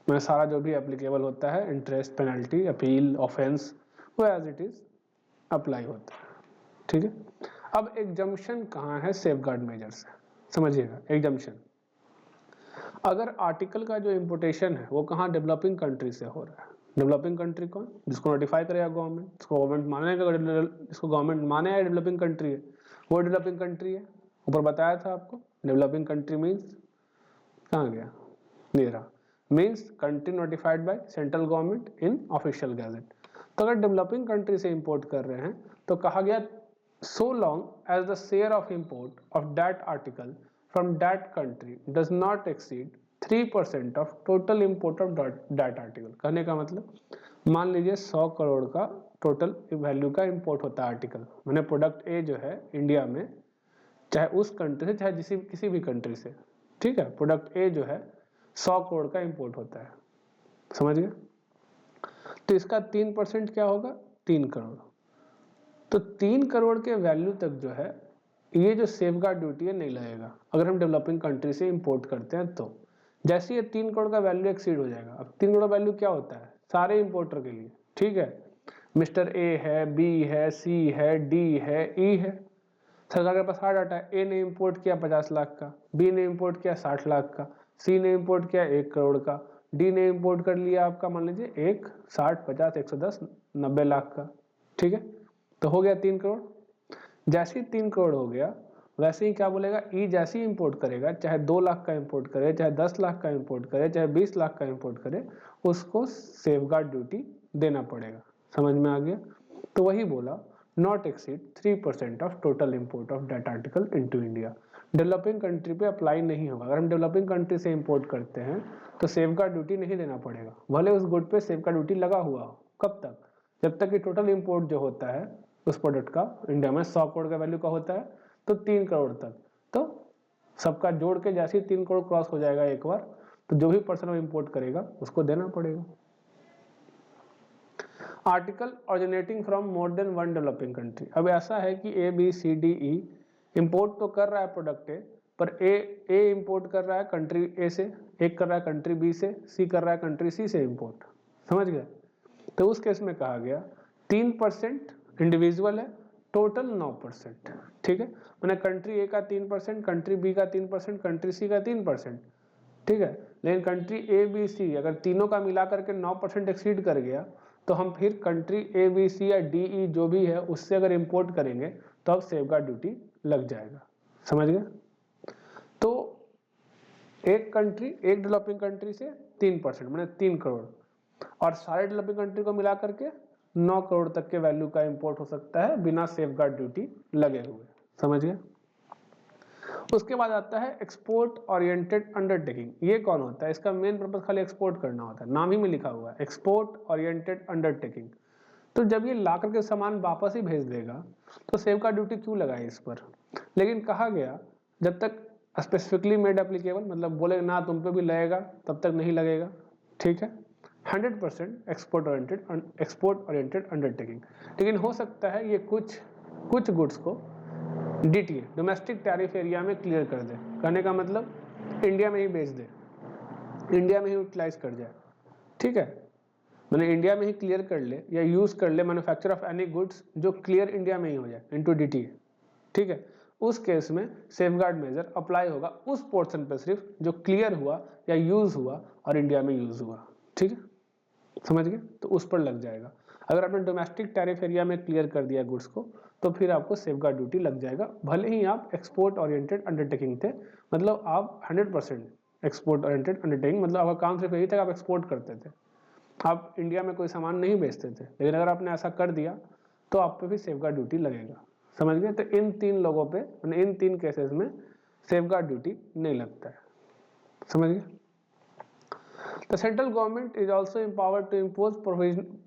S1: मैं सारा जो भी एप्लीकेबल होता है, इंटरेस्ट, पेनल्टी, अपील, ऑफेंस, वो एज इट इज अप्लाई होता है, ठीक है। अब एग्जम्पशन कहाँ है सेफगार्ड मेजर से, समझिएगा। एग्जम्पशन, अगर आर्टिकल का जो इम्पोर्टेशन है वो कहाँ, डेवलपिंग कंट्री से हो रहा है। डेवलपिंग कंट्री कौन, जिसको नोटिफाई करेगा गवर्नमेंट, जिसको गवर्नमेंट मानेगा, जिसको गवर्नमेंट माने डेवलपिंग कंट्री है, वो डेवलपिंग कंट्री है। ऊपर बताया था आपको, डेवलपिंग कंट्री मीन्स, कहाँ गया, ये रहा, means country notified by central government in official gazette. तो अगर डेवलपिंग कंट्री से इंपोर्ट कर रहे हैं तो कहा गया, so long as the share of import of that article from that country does not exceed 3% of total import of that article. कहने का मतलब, मान लीजिए 100 करोड़ का टोटल वैल्यू का इंपोर्ट होता है आर्टिकल, मैंने प्रोडक्ट ए जो है इंडिया में, चाहे उस कंट्री से चाहे किसी भी कंट्री से, ठीक है, प्रोडक्ट ए जो है 100 करोड़ का इंपोर्ट होता है, समझ गए। तो इसका 3% क्या होगा, 3 करोड़। तो 3 करोड़ के वैल्यू तक जो है ये जो सेफगार्ड ड्यूटी है नहीं लगेगा, अगर हम डेवलपिंग कंट्री से इंपोर्ट करते हैं तो। जैसे ये 3 करोड़ का वैल्यू एक्सीड हो जाएगा, अब 3 करोड़ वैल्यू क्या होता है सारे इंपोर्टर के लिए, ठीक है, मिस्टर ए है, बी है, सी है, डी है, ई है, सरकार के पास सारा डाटा है। ए ने इंपोर्ट किया 50 लाख का, बी ने इंपोर्ट किया 60 लाख का, सी ने इंपोर्ट किया 1 करोड़ का, डी ने इंपोर्ट कर लिया आपका मान लीजिए 1, 60, 50, 110, 90 लाख का, ठीक है। तो हो गया 3 करोड़। जैसे ही 3 करोड़ हो गया वैसे ही क्या बोलेगा, ई जैसे ही इंपोर्ट करेगा, चाहे 2 लाख का इंपोर्ट करे, चाहे 10 लाख का इंपोर्ट करे, चाहे 20 लाख का इंपोर्ट करे, उसको सेफगार्ड ड्यूटी देना पड़ेगा, समझ में आ गया। तो वही बोला, not exceed 3% of total import of that article into India. Developing country पे अप्लाई नहीं होगा। अगर हम डेवलपिंग कंट्री से इंपोर्ट करते हैं तो सेफगार्ड ड्यूटी नहीं देना पड़ेगा, भले उस गुड पे सेफगार्ड ड्यूटी लगा हुआ हो। कब तक, जब तक कि टोटल इंपोर्ट जो होता है उस प्रोडक्ट का इंडिया में 100 करोड़ का वैल्यू का होता है तो 3 करोड़ तक, तो सबका जोड़ के जैसे ही 3 करोड़ क्रॉस हो जाएगा एक बार, तो जो भी पर्सन इंपोर्ट करेगा उसको देना पड़ेगा। Article originating from more than one developing country, अब ऐसा है कि A B C D E import तो कर रहा है प्रोडक्ट ए, पर ए इंपोर्ट कर रहा है कंट्री ए से, एक कर रहा है कंट्री बी से, सी कर रहा है कंट्री सी से इंपोर्ट, समझ गए। तो उस केस में कहा गया 3% इंडिविजुअल है, टोटल 9%, ठीक है। मैंने कंट्री ए का 3%, कंट्री बी का 3%, कंट्री सी का 3%, ठीक है। लेकिन कंट्री ए बी सी अगर तीनों का मिला करके 9% एक्सीड कर गया तो हम फिर कंट्री ए बी सी या डी ई जो भी है उससे अगर इंपोर्ट करेंगे तो अब सेफगार्ड ड्यूटी लग जाएगा, समझ गए। तो एक कंट्री, एक डेवलपिंग कंट्री से 3% मैंने 3 करोड़, और सारे डेवलपिंग कंट्री को मिला करके 9 करोड़ तक के वैल्यू का इंपोर्ट हो सकता है बिना सेफगार्ड ड्यूटी लगे हुए, समझ गए। उसके बाद आता है एक्सपोर्ट ओरिएंटेड अंडरटेकिंग। ये कौन होता है, इसका मेन पर्पस खाली एक्सपोर्ट करना होता है, नाम ही में लिखा हुआ है एक्सपोर्ट ओरिएंटेड अंडरटेकिंग। तो जब ये ला करके सामान वापस ही भेज देगा तो सेफगार्ड ड्यूटी क्यों लगाए इस पर। लेकिन कहा गया जब तक स्पेसिफिकली मेड एप्लीकेबल, मतलब बोले ना तुम पे भी लगेगा तब तक नहीं लगेगा, ठीक है। 100% एक्सपोर्ट ओरिएंटेड अंडरटेकिंग। लेकिन हो सकता है ये कुछ गुड्स को डीटीए डोमेस्टिक टैरिफ एरिया में क्लियर कर दे। कहने का मतलब इंडिया में ही बेच दे, इंडिया में ही यूटिलाइज कर जाए, ठीक है, मैंने इंडिया में ही क्लियर कर ले या यूज कर ले मैन्युफैक्चर ऑफ एनी गुड्स जो क्लियर इंडिया में ही हो जाए इनटू डीटीए, ठीक है। उस केस में सेफगार्ड मेजर अप्लाई होगा उस पोर्शन पे सिर्फ जो क्लियर हुआ या यूज हुआ और इंडिया में यूज हुआ, ठीक है, समझ गए, तो उस पर लग जाएगा। अगर आपने डोमेस्टिक टैरिफ एरिया में क्लियर कर दिया गुड्स को तो फिर आपको सेफगार्ड ड्यूटी लग जाएगा, भले ही आप एक्सपोर्ट ओरिएंटेड अंडरटेकिंग थे, मतलब आप 100% एक्सपोर्ट ओरिएंटेड अंडरटेकिंग, मतलब आपका काम सिर्फ यही था, आप एक्सपोर्ट करते थे, आप इंडिया में कोई सामान नहीं बेचते थे, लेकिन अगर आपने ऐसा कर दिया तो आप पे भी सेफगार्ड ड्यूटी लगेगा, समझ गए। तो इन 3 लोगों पे, इन 3 केसेस में सेफगार्ड ड्यूटी नहीं लगता है, समझ गए। The central government is also empowered to impose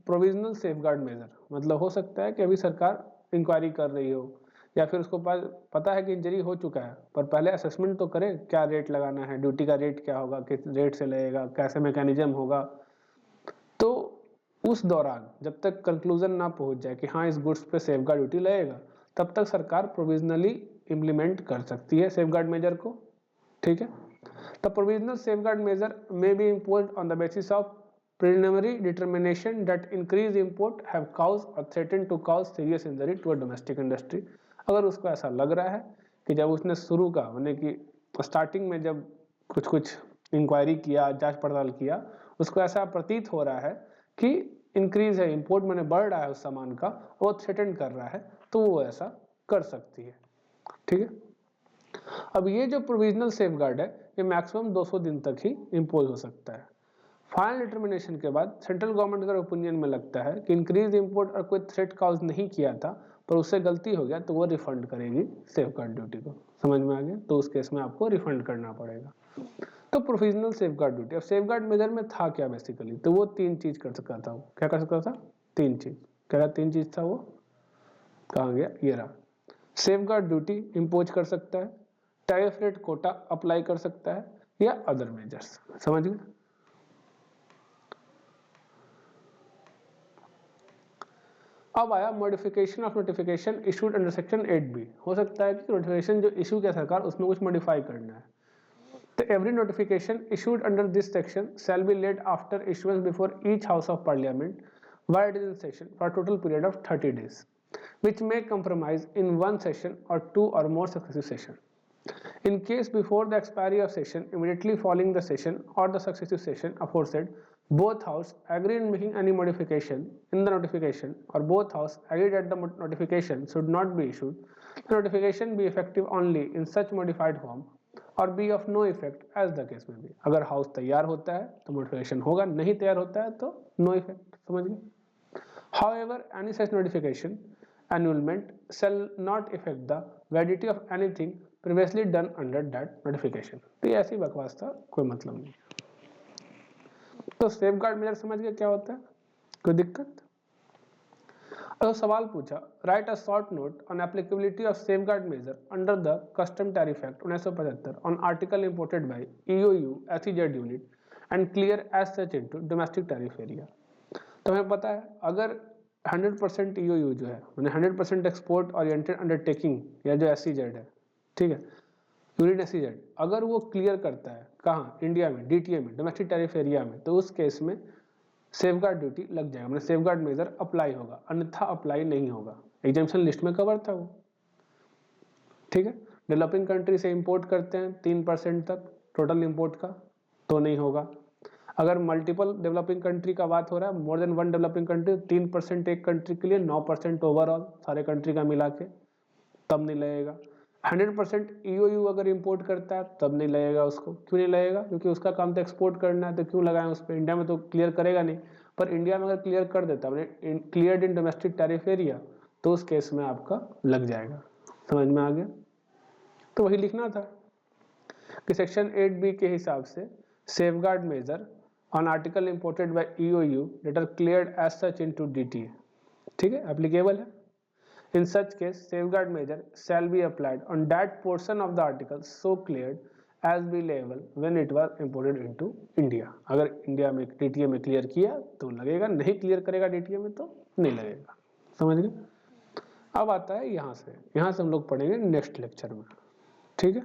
S1: provisional safeguard measure, मतलब हो सकता है कि अभी सरकार इंक्वायरी कर रही हो या फिर उसको पता है कि इंजरी हो चुका है, पर पहले असेसमेंट तो करे क्या रेट लगाना है, ड्यूटी का रेट क्या होगा, किस रेट से लगेगा, कैसे मैकेनिज्म होगा। तो उस दौरान जब तक कंक्लूजन ना पहुंच जाए कि हाँ इस गुड्स पे सेफगार्ड ड्यूटी लगेगा, तब तक सरकार प्रोविजनली इम्प्लीमेंट कर सकती है सेफगार्ड मेजर को, ठीक है। The provisional safeguard measure may be imposed on the basis of preliminary determination that increased import have caused or threatened to cause serious injury to a domestic industry। अगर उसको ऐसा लग रहा है कि जब उसने शुरू का यानी कि स्टार्टिंग में जब कुछ इंक्वायरी किया, जांच पड़ताल किया, उसको ऐसा प्रतीत हो रहा है कि इंक्रीज है, इंपोर्ट मैंने बढ़ रहा है उस सामान का, वो थ्रेटन कर रहा है, तो वो ऐसा कर सकती है, ठीक है। अब ये जो प्रोविजनल सेफगार्ड है ये मैक्सिमम 200 दिन तक ही इम्पोज हो सकता है। फाइनल डिटर्मिनेशन के बाद सेंट्रल गवर्नमेंट अगर ओपिनियन में लगता है कि इंक्रीज इंपोर्ट और कोई थ्रेट काउज नहीं किया था पर उससे गलती हो गया तो वो रिफंड करेगी सेफगार्ड ड्यूटी को, समझ में आ गया। तो उस केस में आपको रिफंड करना पड़ेगा। तो प्रोविजनल सेफगार्ड ड्यूटी, अब सेफगार्ड मेजर में था क्या बेसिकली, तो वो 3 चीज कर सकता था। वो क्या कर सकता था? 3 चीज। क्या 3 चीज था वो? कहाँ गया? ये रहा। सेफगार्ड ड्यूटी इम्पोज कर सकता है, टैरिफ रेट कोटा अप्लाई कर सकता है, या अदर मेजर्स, समझ गए। अब आया modification of notification issued under section 8B। हो सकता है कि नोटिफिकेशन जो इशू किया सरकार उसमें कुछ मॉडिफाई करना है। तो every notification issued under this section shall be laid after issuance before each house of parliament while it is in session for a total period of 30 days, which may comprise in one session or 2 or more successive sessions. In case before the expiry of session, immediately following the session or the successive session aforesaid, both house agree in making any modification in the notification, or both house agreed that the notification should not be issued, the notification be effective only in such modified form और be of no effect as the case में भी। अगर house तैयार होता है तो notification होगा, नहीं तैयार होता है तो नो इफेक्ट, समझ गए। However, any such notification annulment shall not affect the validity of anything previously done under that notification। तो ये ऐसी बकवास था, कोई मतलब नहीं। तो सेफगार्ड मेजर समझ गए क्या होता है? कोई दिक्कत? तो सवाल पूछा, write a short note on applicability of safeguard measure under the custom tariff act 1975 on article imported by EOU SEZ unit and clear as such into domestic tariff area. तो हमें पता है अगर 100% EOU जो है मैंने 100% एक्सपोर्ट ओरिएंटेड अंडरटेकिंग या जो SEZ है, ठीक है, यूनिट SEZ, अगर वो क्लियर करता है कहाँ? इंडिया में, DTA में, डोमेस्टिक टैरिफ एरिया में, तो उस केस में सेफगार्ड ड्यूटी लग जाएगा, मतलब सेफगार्ड मेजर अप्लाई होगा, अन्यथा अप्लाई नहीं होगा। एग्जामिनेशन लिस्ट में कवर था वो, ठीक है। डेवलपिंग कंट्री से इंपोर्ट करते हैं 3% तक टोटल इंपोर्ट का, तो नहीं होगा। अगर मल्टीपल डेवलपिंग कंट्री का बात हो रहा है, मोर देन 1 डेवलपिंग कंट्री, 3% एक कंट्री के लिए, 9% ओवरऑल सारे कंट्री का मिला के, तब नहीं लगेगा। 100% EOU अगर इंपोर्ट करता है तब नहीं लगेगा उसको। क्यों नहीं लगेगा? क्योंकि उसका काम तो एक्सपोर्ट करना है, तो क्यों लगाएं उस पर? इंडिया में तो क्लियर करेगा नहीं, पर इंडिया में अगर क्लियर कर देता है, cleared in domestic tariff area, तो उस केस में आपका लग जाएगा। समझ में आ गया? तो वही लिखना था कि सेक्शन 8B के हिसाब से safeguard measure on article imported by EOU that are cleared as such into DTA, ठीक है, एप्लीकेबल है। In such case, safeguard measure shall be applied on that portion of the article so cleared as be level when it was imported into India. अगर India में DTA में clear किया तो लगेगा, नहीं क्लियर करेगा डीटीए में तो नहीं लगेगा। समझ गए? अब आता है यहाँ से हम लोग पढ़ेंगे नेक्स्ट लेक्चर में। ठीक है।